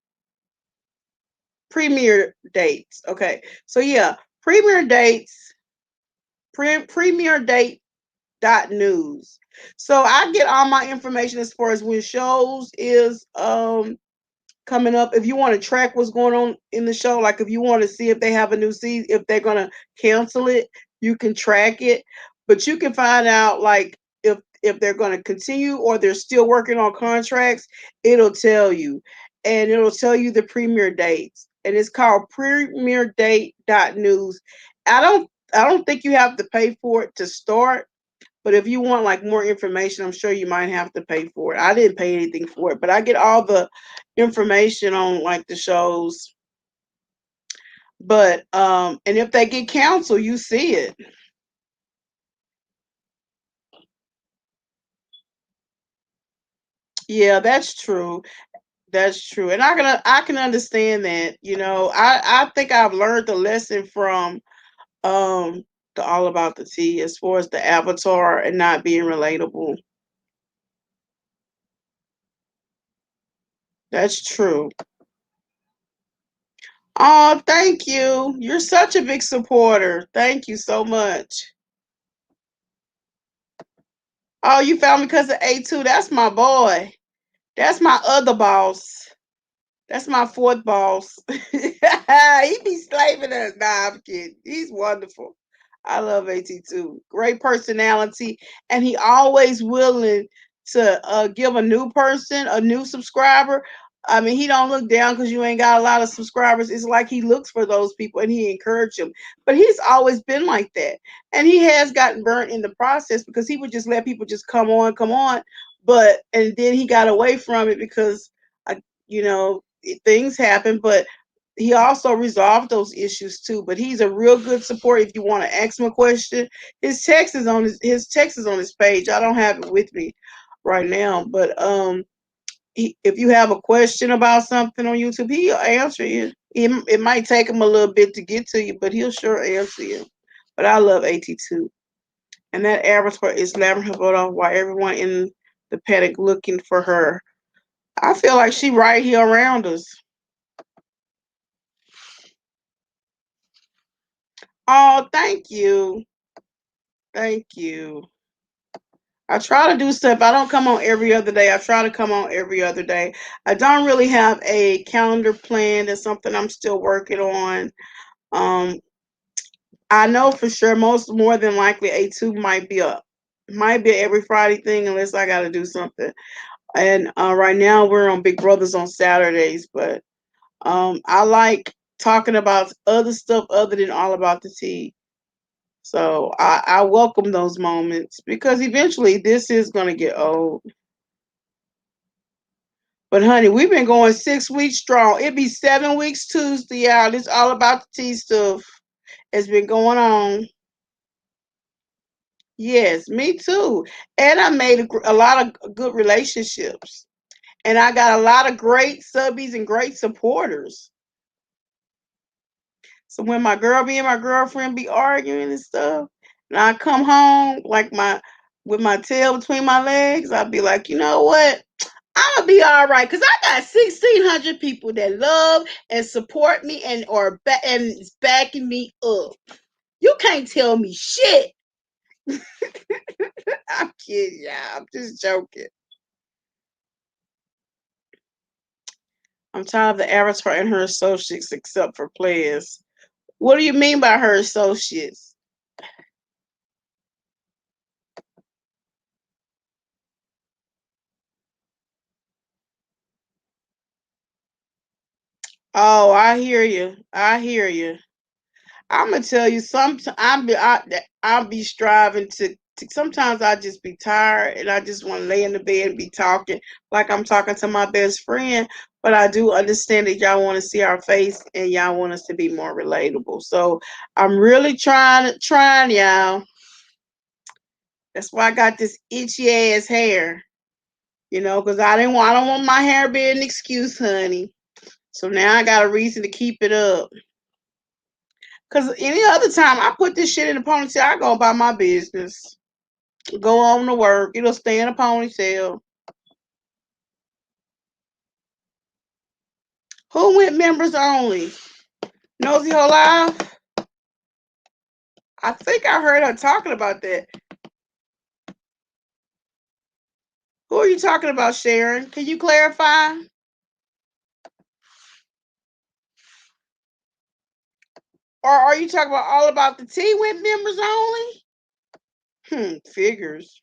Speaker 1: premiere dates. Okay. So yeah, premiere dates, premiere date dot news. So I get all my information as far as when shows is coming up. If you want to track what's going on in the show, like if you want to see if they have a new season, if they're gonna cancel it, you can track it. But you can find out like if they're gonna continue or they're still working on contracts, it'll tell you. And it'll tell you the premiere dates. And it's called premiere date dot news. I don't think you have to pay for it to start, but if you want like more information, I'm sure you might have to pay for it. I didn't pay anything for it, but I get all the information on like the shows. But and if they get canceled, you see it. Yeah, that's true. That's true. And I can understand that. You know, I think I've learned the lesson from the All About the Tea as far as the avatar and not being relatable. That's true. Oh, thank you. You're such a big supporter. Thank you so much. Oh, you found me because of A2. That's my boy. That's my other boss. That's my fourth boss. He be slaving us. Nah, I'm kidding. He's wonderful. I love AT2. Great personality, and he always willing to give a new person, a new subscriber. I mean, he don't look down because you ain't got a lot of subscribers. It's like he looks for those people and he encourages them. But he's always been like that, and he has gotten burnt in the process because he would just let people just come on, come on. But and then he got away from it because, you know, things happen, but he also resolved those issues too. But he's a real good support. If you want to ask him a question, his text is on his page. I don't have it with me right now, but if you have a question about something on YouTube, he'll answer you. It might take him a little bit to get to you, but he'll sure answer you. But I love AT2, and that avatar is slamming her butt off while everyone in the paddock looking for her. I feel like she right here around us. Oh, thank you. Thank you. I try to do stuff. I don't come on every other day. I try to come on every other day. I don't really have a calendar plan. That's something I'm still working on. Um, I know for sure most more than likely A2 might be a every Friday thing unless I got to do something. And right now we're on Big Brothers on Saturdays, but I like talking about other stuff other than all about the tea. So I welcome those moments because eventually this is going to get old. But honey, we've been going 6 weeks strong. It'd be 7 weeks Tuesday, y'all. It's all about the tea stuff. It's been going on. Yes, me too. And I made a lot of good relationships. And I got a lot of great subbies and great supporters. So when me and my girlfriend be arguing and stuff, and I come home like my with my tail between my legs, I'll be like, you know what? I'm gonna be all right because I got 1,600 people that love and support me and is backing me up. You can't tell me shit. I'm kidding, y'all. I'm just joking. I'm tired of the avatar and her associates except for players. What do you mean by her associates? Oh, I hear you. I hear you. I'm gonna tell you something. I'll be striving to. Sometimes I just be tired and I just want to lay in the bed and be talking like I'm talking to my best friend. But I do understand that y'all want to see our face and y'all want us to be more relatable. So I'm really trying, y'all. That's why I got this itchy ass hair. Because I don't want my hair being an excuse, honey. So now I got a reason to keep it up. Cause any other time I put this shit in a ponytail, I go about my business. Go on to work. It'll stay in a ponytail. Who went members only? Nosy Whole Life? I think I heard her talking about that. Who are you talking about, Sharon? Can you clarify? Or are you talking about all about the T went members only? Figures.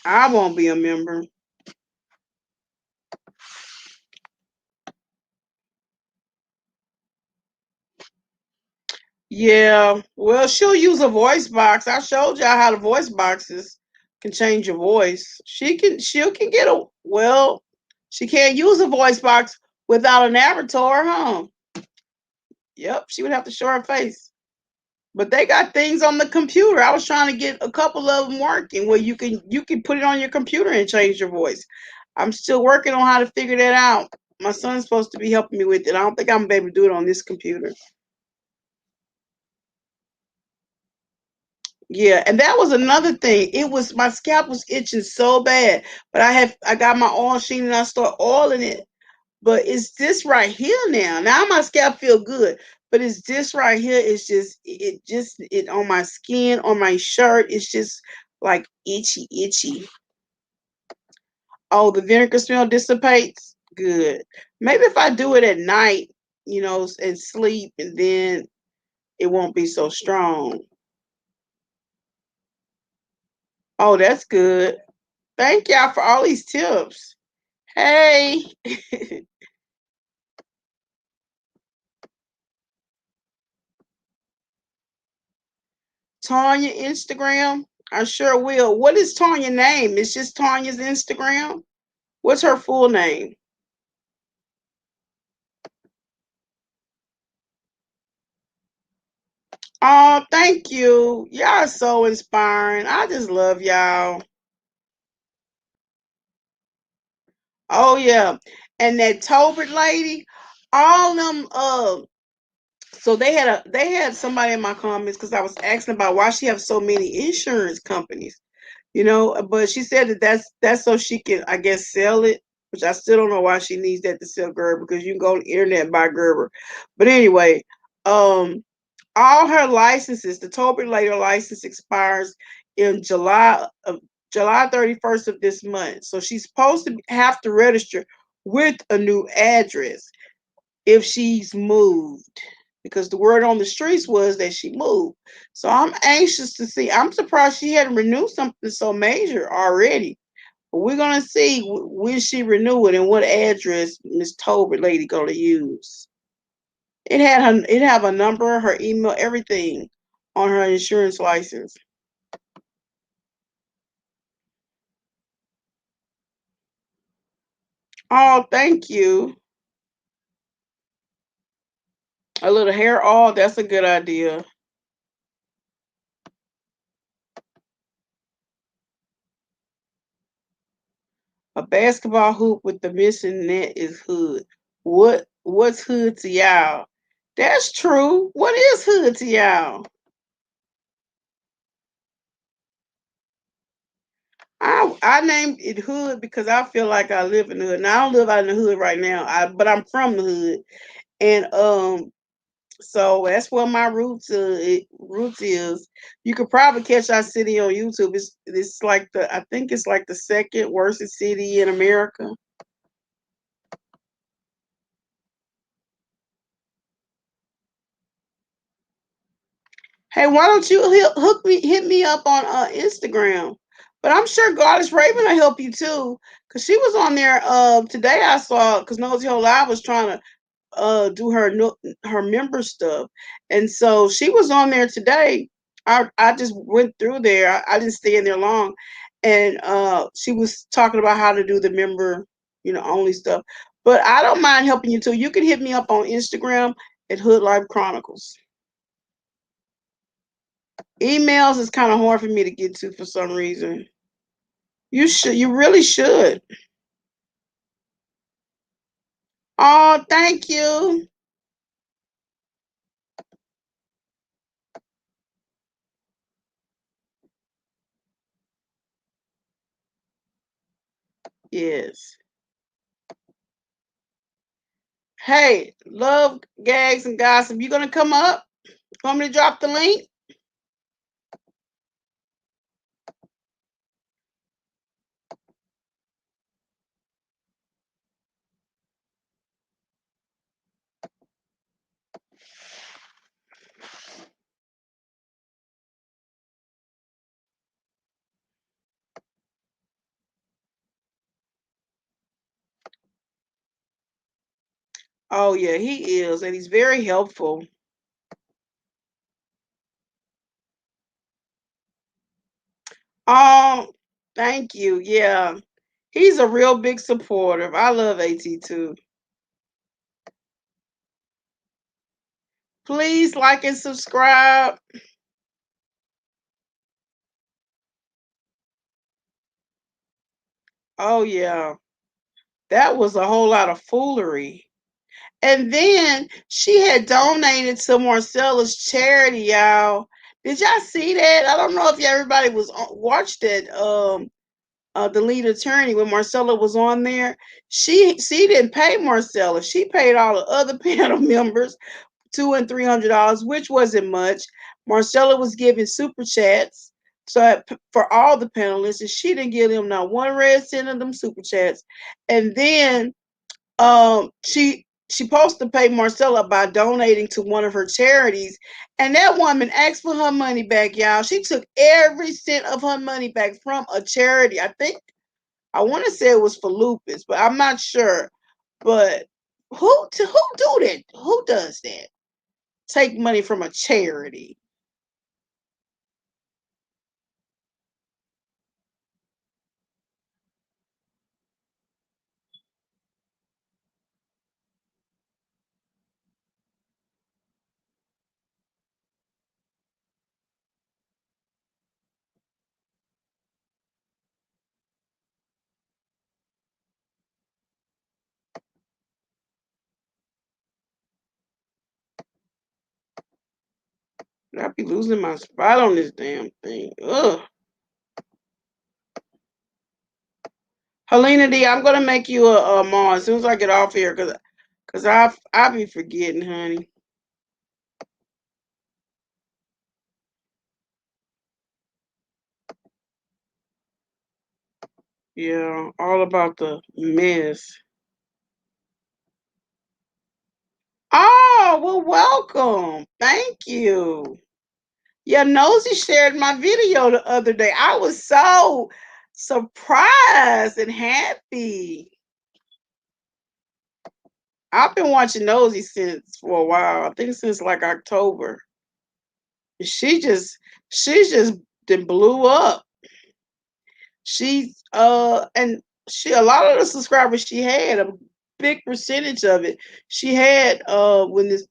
Speaker 1: I won't be a member. Yeah, well, she'll use a voice box. I showed y'all how the voice boxes can change your voice. She can get a well, she can't use a voice box without an avatar, huh? Yep, she would have to show her face. But they got things on the computer. I was trying to get a couple of them working where you can put it on your computer and change your voice. I'm still working on how to figure that out. My son's supposed to be helping me with it. I don't think I'm gonna be able to do it on this computer. Yeah, and that was another thing. It was my scalp was itching so bad, but I got my oil sheen and I started oiling it. But it's this right here now. Now my scalp feel good, but it's this right here. It's just it on my skin, on my shirt. It's just like itchy, itchy. Oh, the vinegar smell dissipates. Good. Maybe if I do it at night, and sleep, and then it won't be so strong. Oh, that's good. Thank y'all for all these tips. Hey, Tanya Instagram. I sure will. What is Tanya's name? It's just Tanya's Instagram. What's her full name? Oh, thank you. Y'all are so inspiring. I just love y'all. Oh yeah. And that Tobert lady, all them so they had somebody in my comments because I was asking about why she have so many insurance companies. But she said that that's so she can, I guess, sell it, which I still don't know why she needs that to sell Gerber, because you can go on the internet and buy Gerber. But anyway, um all her licenses, the Tobin later license expires in July 31st of this month. So she's supposed to have to register with a new address if she's moved, because the word on the streets was that she moved. So I'm anxious to see. I'm surprised she hadn't renewed something so major already. But we're gonna see when she renew it and what address Miss Tobert lady gonna use. It have a number, her email, everything on her insurance license. Oh, thank you. A little hair oil, that's a good idea. A basketball hoop with the missing net is hood. What's hood to y'all? That's true. What is hood to y'all? I named it hood because I feel like I live in the hood. Now I don't live out in the hood right now. But I'm from the hood. And so that's where my roots is. You could probably catch our city on YouTube. It's like I think it's like the second worst city in America. Hey, why don't you hit me up on Instagram? But I'm sure Goddess Raven will help you too, cause she was on there today. I saw, cause Nosy Whole Live was trying to do her member stuff, and so she was on there today. I just went through there. I didn't stay in there long, and she was talking about how to do the member, only stuff. But I don't mind helping you too. You can hit me up on Instagram at Hood Life Chronicles. Emails is kind of hard for me to get to for some reason. You really should. Oh, thank you. Yes. Hey, love gags and gossip. You gonna come up? Want me to drop the link? Oh yeah, he is, and he's very helpful. Oh, thank you. Yeah, he's a real big supporter. I love AT too. Please like and subscribe. Oh yeah, that was a whole lot of foolery. And then she had donated to Marcella's charity, y'all. Did y'all see that? I don't know if everybody was watched it. the lead attorney, when Marcella was on there, she didn't pay Marcella. She paid all the other panel members $200 and $300, which wasn't much. Marcella was giving super chats for all the panelists, and she didn't give them not one red cent of them super chats. And then she supposed to pay Marcella by donating to one of her charities, and that woman asked for her money back, y'all. She took every cent of her money back from a charity. I want to say it was for lupus, but I'm not sure. But who do that? Who does that? Take money from a charity? I be losing my spot on this damn thing. Ugh. Helena D, I'm gonna make you a mom as soon as I get off here, cause I be forgetting, honey. Yeah, all about the mess. Oh, well, welcome. Thank you. Yeah, Nosy shared my video the other day. I was so surprised and happy. I've been watching Nosy since for a while. I think since like October. She just she just then blew up. And she a lot of the subscribers she had, a big percentage of it she had when this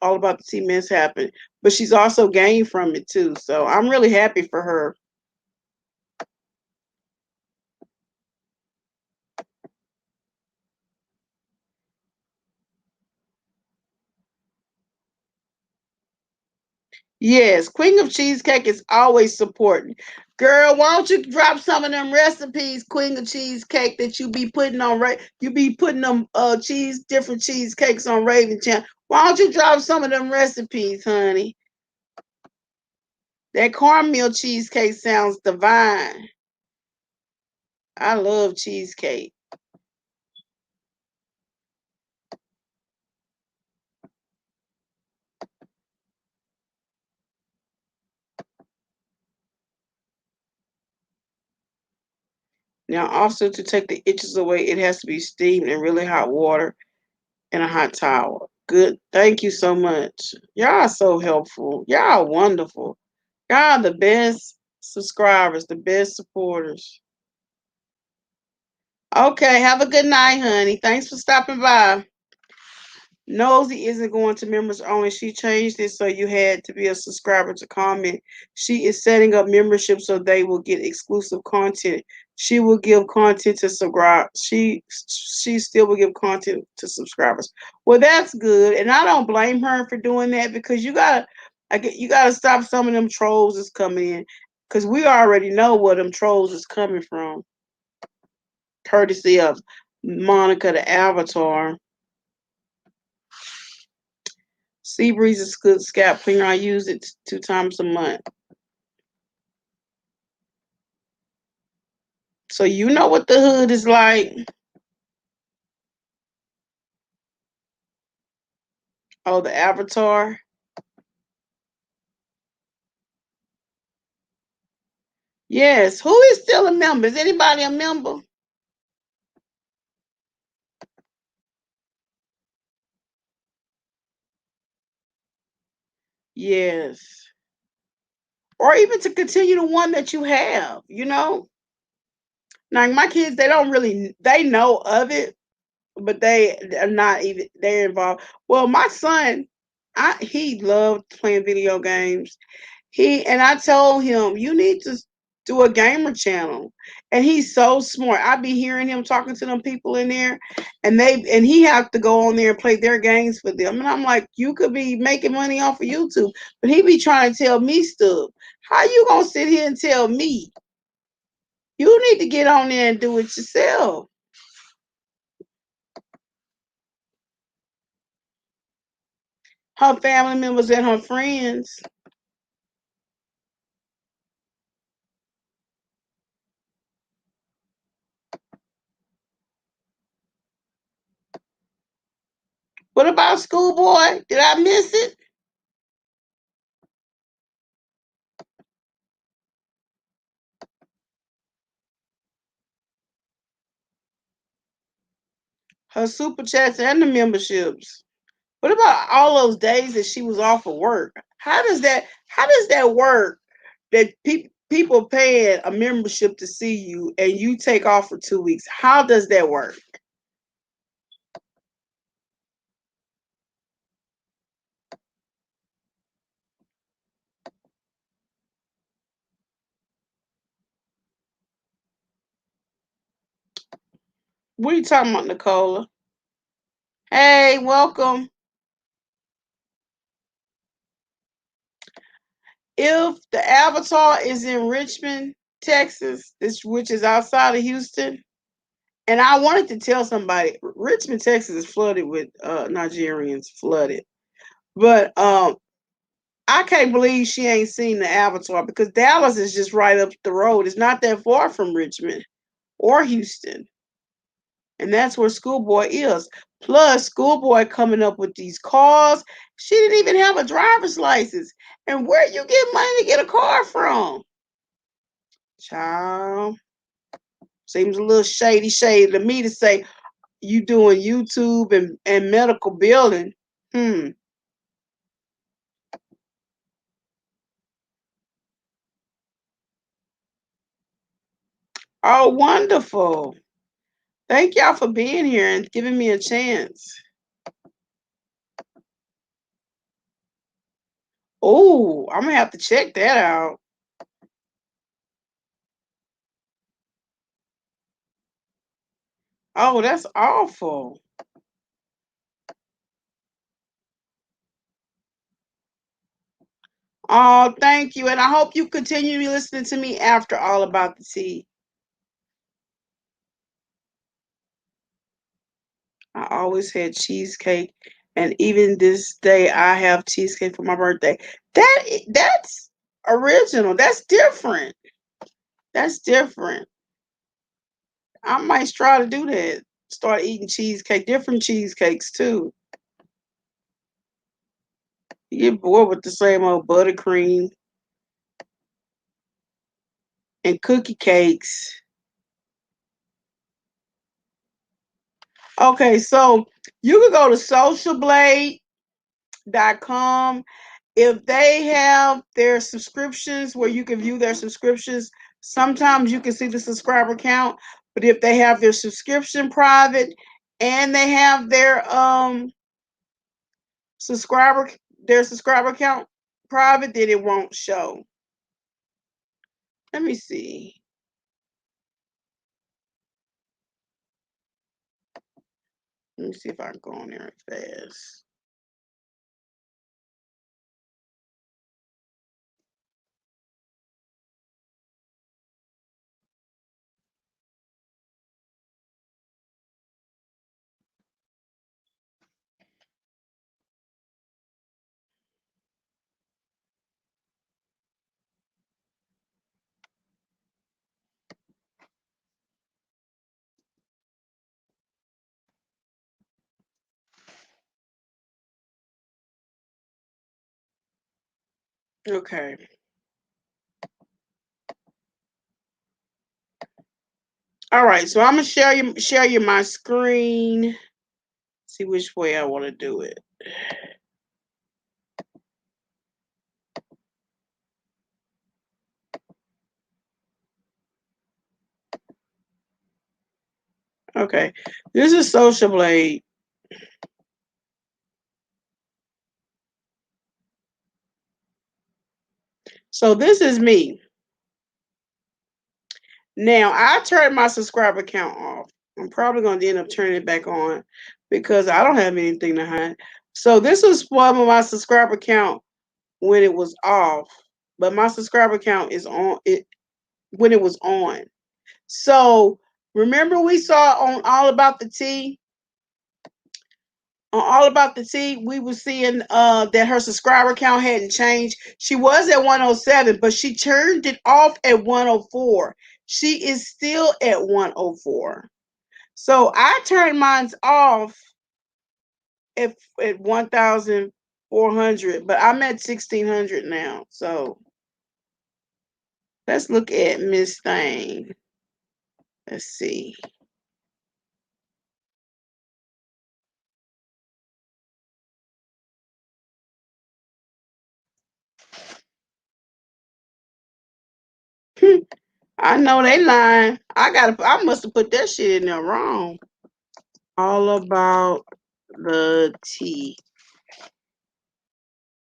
Speaker 1: all about the tea mess happened, but she's also gained from it too, so I'm really happy for her. Yes, Queen of Cheesecake is always supporting. Girl, why don't you drop some of them recipes, Queen of Cheesecake, that you be putting on you be putting them different cheesecakes on Raven Channel. Why don't you drop some of them recipes, honey? That cornmeal cheesecake sounds divine. I love cheesecake. Now, also to take the itches away, it has to be steamed in really hot water and a hot towel. Good. Thank you so much. Y'all are so helpful. Y'all are wonderful. Y'all are the best subscribers, the best supporters. Okay, have a good night, honey. Thanks for stopping by. Nosy isn't going to members only. She changed it so you had to be a subscriber to comment. She is setting up membership so they will get exclusive content. She will give content to subscribe. She still will give content to subscribers. Well, that's good, and I don't blame her for doing that, because you gotta stop some of them trolls that's coming in, because we already know where them trolls is coming from, courtesy of Monica the Avatar. Sea Breeze is good scalp cleaner. I use it 2 times a month. So you know what the hood is like. Oh, the Avatar. Yes. Who is still a member? Is anybody a member? Yes. Or even to continue the one that you have, you know? Now my kids, they know of it, but they are not even they're involved. Well, my son, he loved playing video games. I told him, you need to do a gamer channel. And he's so smart. I be hearing him talking to them people in there, and he have to go on there and play their games for them. And I'm like, you could be making money off of YouTube. But he be trying to tell me stuff. How you gonna sit here and tell me? You need to get on there and do it yourself. Her family members and her friends. What about Schoolboy? Did I miss it? Her super chats and the memberships. What about all those days that she was off of work? How does that work? That people paying a membership to see you and you take off for 2 weeks. How does that work? What are you talking about, Nicola? Hey, welcome. If the Avatar is in Richmond, Texas, which is outside of Houston, and I wanted to tell somebody, Richmond, Texas is flooded with Nigerians, flooded. But I can't believe she ain't seen the Avatar because Dallas is just right up the road. It's not that far from Richmond or Houston. And that's where Schoolboy is. Plus, Schoolboy coming up with these cars. She didn't even have a driver's license. And where you get money to get a car from? Child. Seems a little shady to me to say you doing YouTube and medical billing. Hmm. Oh, wonderful. Thank y'all for being here and giving me a chance. Oh, I'm gonna have to check that out. Oh, that's awful. Oh, thank you. And I hope you continue listening to me after All About the Tea. I always had cheesecake. And even this day I have cheesecake for my birthday. That's original. That's different. That's different. I might try to do that. Start eating cheesecake, different cheesecakes too. You get bored with the same old buttercream and cookie cakes. Okay, so you can go to socialblade.com. If they have their subscriptions where you can view their subscriptions, sometimes you can see the subscriber count. But if they have their subscription private and they have subscriber subscriber count private, then it won't show. Let me see. Let me see if I can go on there fast. Okay. All right. So I'm gonna share you my screen. See which way I want to do it. Okay. This is Social Blade. So this is me. Now I turned my subscriber count off. I'm probably going to end up turning it back on because I don't have anything to hide. So this was one of my subscriber count when it was off, but my subscriber count is on it when it was on. So remember we saw on All About the Tea. On All About the Tea, we were seeing that her subscriber count hadn't changed. She was at 107, but she turned it off at 104. She is still at 104. So I turned mine off at 1,400, but I'm at 1,600 now. So let's look at Miss Thing. Let's see. I know they lying. I must have put that shit in there wrong. All About the Tea.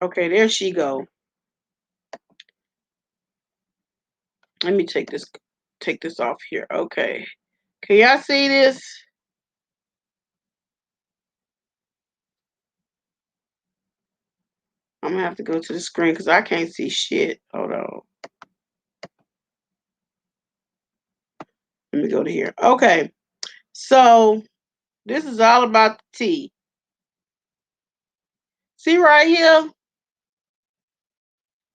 Speaker 1: Okay, there she go. Let me take this off here. Okay. Can y'all see this? I'm gonna have to go to the screen because I can't see shit. Hold on. Let me go to here. Okay. So this is all about the tea. See right here?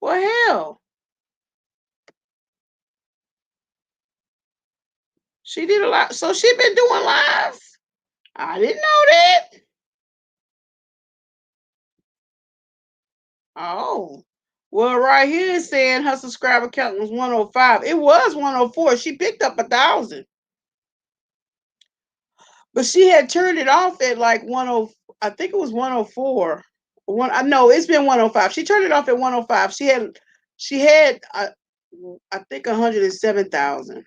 Speaker 1: Well, hell. She did a lot. So she been doing lives. I didn't know that. Oh. Well, right here it's saying her subscriber count was 105. It was 104. She picked up 1,000. But she had turned it off at like 10. I think it was 104. I know it's been 105. She turned it off at 105. She had I think 107,000.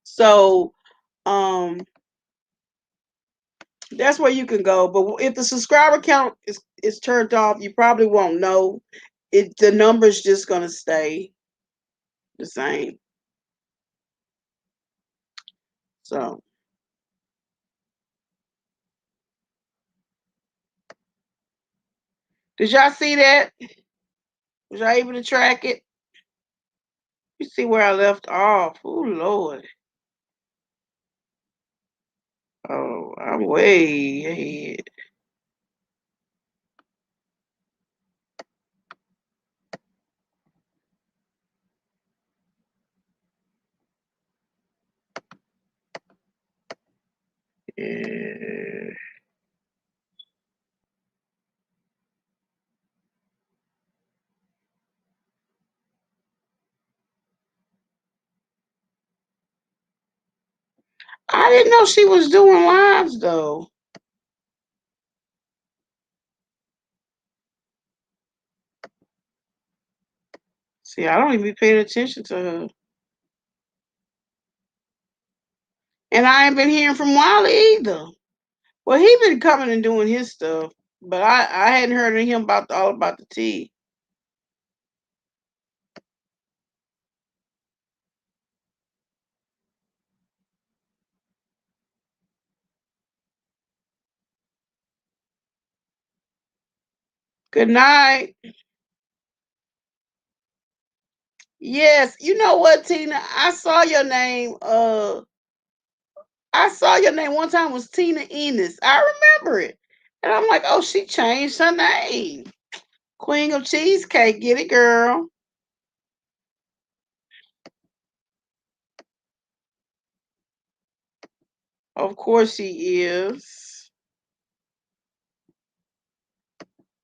Speaker 1: So that's where you can go. But if the subscriber count is turned off, you probably won't know. The number's just gonna stay the same. So did y'all see that? Was y'all able to track it? You see where I left off. Oh Lord. Oh, I'm way ahead. Yeah. I didn't know she was doing lives though. See, I don't even be paying attention to her. And I ain't been hearing from Wiley either. Well, he been coming and doing his stuff, but I hadn't heard of him All About the Tea. Good night. Yes, you know what, Tina? I saw your name one time was Tina Enos. I remember it. And I'm like, oh, she changed her name. Queen of Cheesecake. Get it, girl. Of course she is.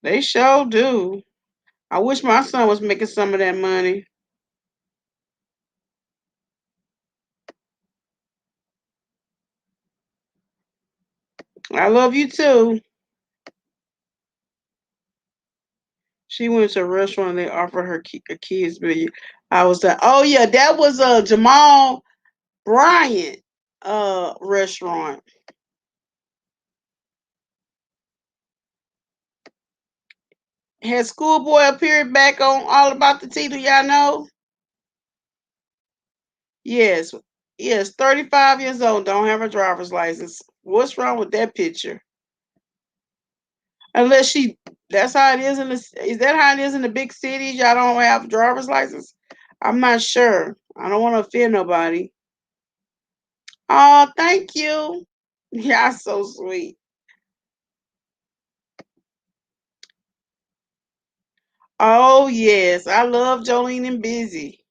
Speaker 1: They sure do. I wish my son was making some of that money. I love you too. She went to a restaurant and they offered her a kids video. I was like, oh yeah, that was a Jamal Bryant restaurant. Has Schoolboy appeared back on All About the Tea? Do y'all know? Yes. Yes, 35 years old, don't have a driver's license. What's wrong with that picture? Unless that's how it is is that how it is in the big cities? Y'all don't have a driver's license? I'm not sure. I don't want to offend nobody. Oh, thank you. Yeah, so sweet. Oh, yes. I love Jolene and Busy.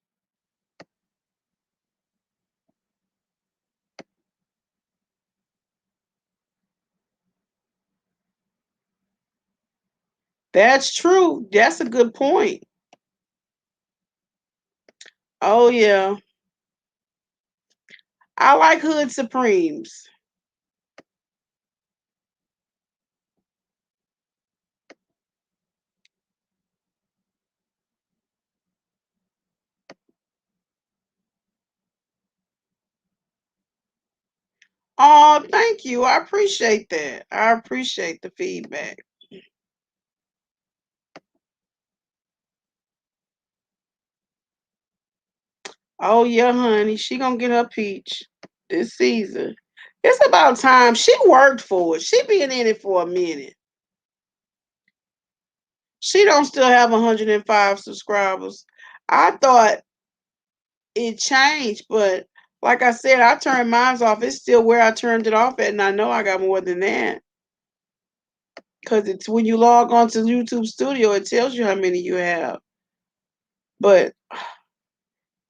Speaker 1: That's true. That's a good point. Oh, yeah. I like Hood Supremes. Oh, thank you. I appreciate that. I appreciate the feedback. Oh, yeah, honey. She gonna get her peach this season. It's about time. She worked for it. She been in it for a minute. She don't still have 105 subscribers. I thought it changed, but like I said, I turned mine off. It's still where I turned it off at, and I know I got more than that. Because it's when you log on to YouTube Studio, it tells you how many you have. But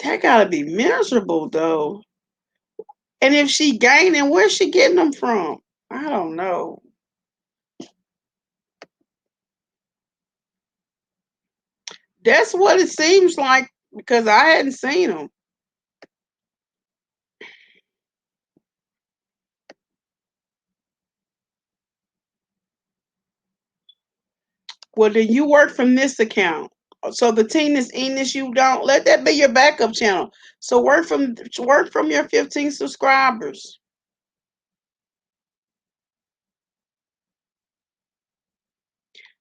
Speaker 1: that gotta be miserable though. And if she gaining, where's she getting them from? I don't know. That's what it seems like because I hadn't seen them. Well, then you work from this account. So the team that's in this, you don't let that be your backup channel. So work from your 15 subscribers.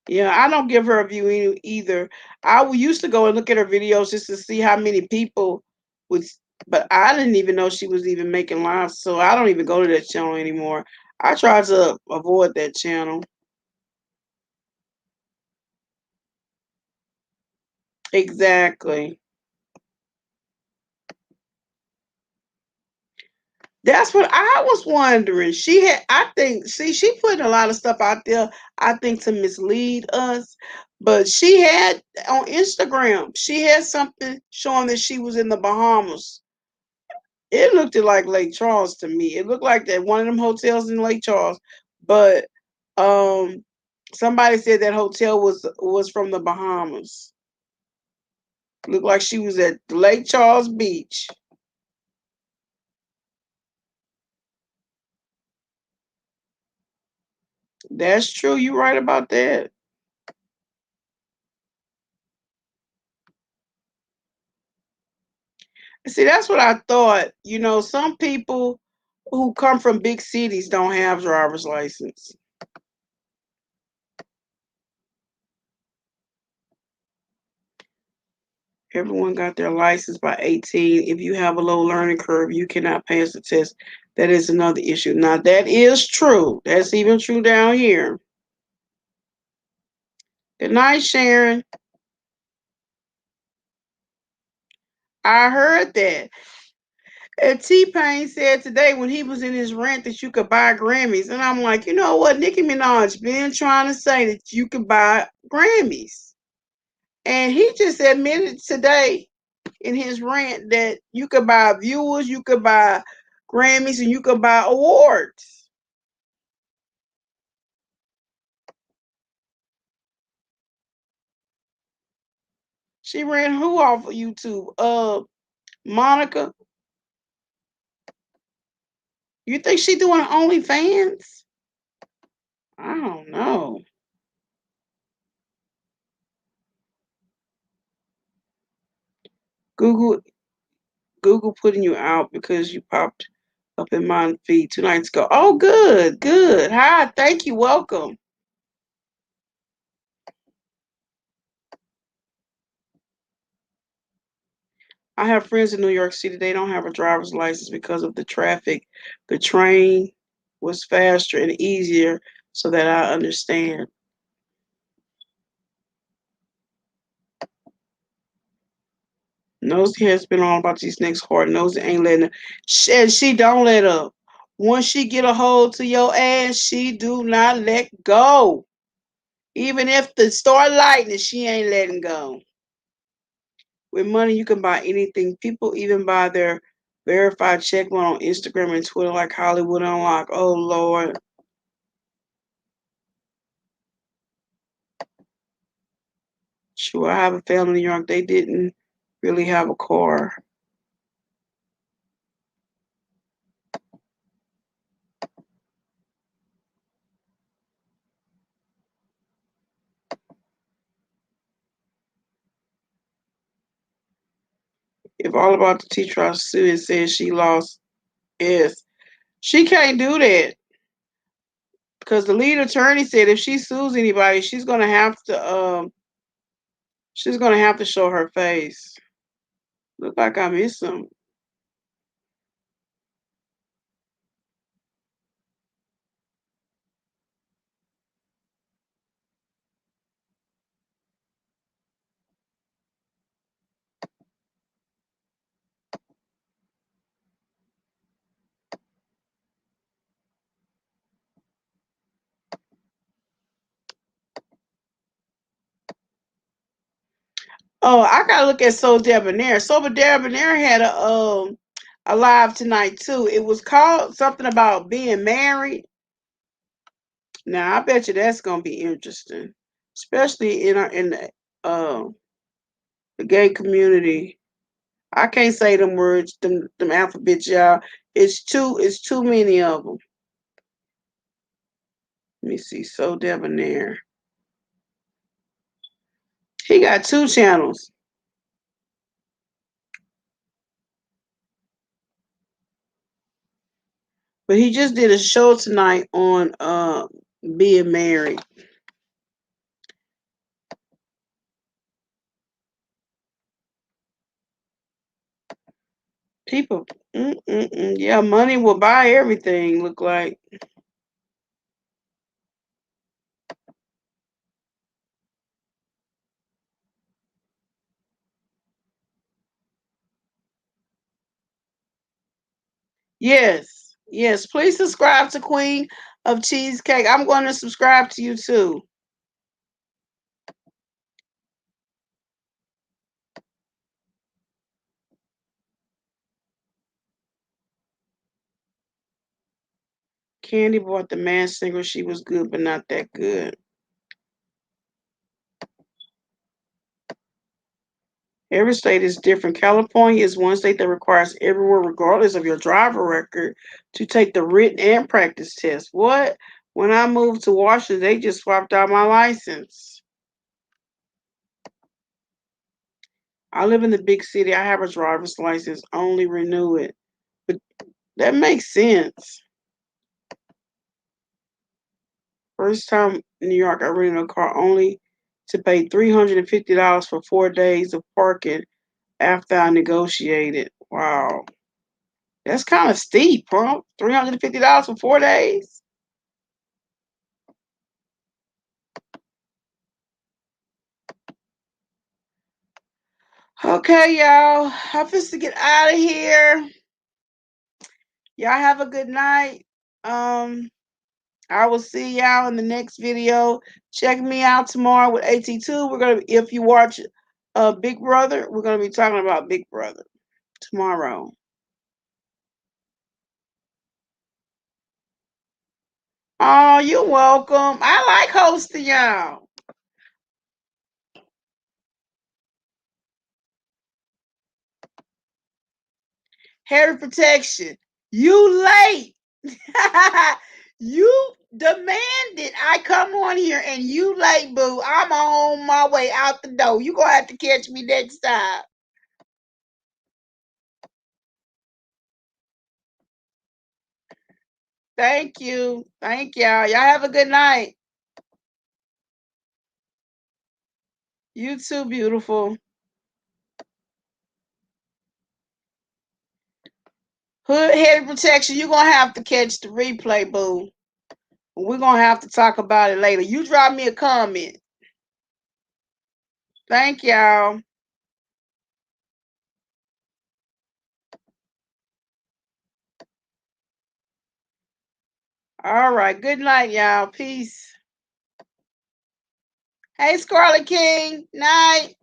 Speaker 1: Yeah, I don't give her a view either. Used to go and look at her videos just to see how many people would, but I didn't even know she was even making lives, so I don't even go to that channel anymore. I try to avoid that channel. Exactly. That's what I was wondering. I think, see, she put a lot of stuff out there, I think, to mislead us. But she had on Instagram, she had something showing that she was in the Bahamas. It looked like Lake Charles to me. It looked like that one of them hotels in Lake Charles. But um somebody said that hotel was from the Bahamas. Looked like she was at Lake Charles Beach. That's true. You're right about that. See, that's what I thought. Some people who come from big cities don't have driver's license. Everyone got their license by 18. If you have a low learning curve, you cannot pass the test. That is another issue. Now, that is true. That's even true down here. Good night, Sharon. I heard that. And T-Pain said today when he was in his rant that you could buy Grammys. And I'm like, you know what? Nicki Minaj been trying to say that you could buy Grammys. And he just admitted today in his rant that you could buy viewers, you could buy Grammys, and you could buy awards. She ran who off of YouTube? Monica. You think she doing OnlyFans? I don't know. Google Google putting you out because you popped up in my feed 2 nights ago. Oh, good, good. Hi, thank you. Welcome. I have friends in New York City. They don't have a driver's license because of the traffic. The train was faster and easier, so that I understand. Nosy has been on about these next hard. Nosy ain't letting her. And she don't let up. Once she get a hold to your ass, she do not let go. Even if the start lightning, she ain't letting go. With money, you can buy anything. People even buy their verified check on Instagram and Twitter like Hollywood Unlock. Oh, Lord. Sure, I have a family in New York. They didn't really have a car. If all about the teacher I sued and said she lost S, she can't do that because the lead attorney said if she sues anybody, she's gonna have to show her face. Look like I missed some. Oh, I gotta look at So Debonair. So Debonair had a live tonight too. It was called something about being married. Now I bet you that's gonna be interesting, especially uh the gay community. I can't say them words, them alphabets, y'all. It's too many of them. Let me see. So Debonair. He got two channels, but he just did a show tonight on being married. People, yeah, money will buy everything. Look like yes, yes. Please subscribe to Queen of Cheesecake. I'm going to subscribe to you too. Candy bought the man singer. She was good, but not that good. Every state is different. California is one state that requires everyone, regardless of your driver record, to take the written and practice test. What? When I moved to Washington, they just swapped out my license. I live in the big city. I have a driver's license. Only renew it. But that makes sense. First time in New York, I rented a car only to pay $350 for 4 days of parking after I negotiated. Wow. That's kind of steep, huh? $350 for 4 days? Okay, y'all. I'm supposed to get out of here. Y'all have a good night. I will see y'all in the next video. Check me out tomorrow with AT2. If you watch Big Brother, we're gonna be talking about Big Brother tomorrow. Oh, you're welcome. I like hosting y'all. Hair protection. You late. You demanded I come on here and you late, boo. I'm on my way out the door. You gonna have to catch me next time. Thank you. Thank y'all. Y'all have a good night. You too, beautiful. Hood head protection. You're gonna have to catch the replay, boo. We're gonna have to talk about it later. You drop me a comment. Thank y'all. All right. Good night, y'all. Peace. Hey, Scarlet King. Night.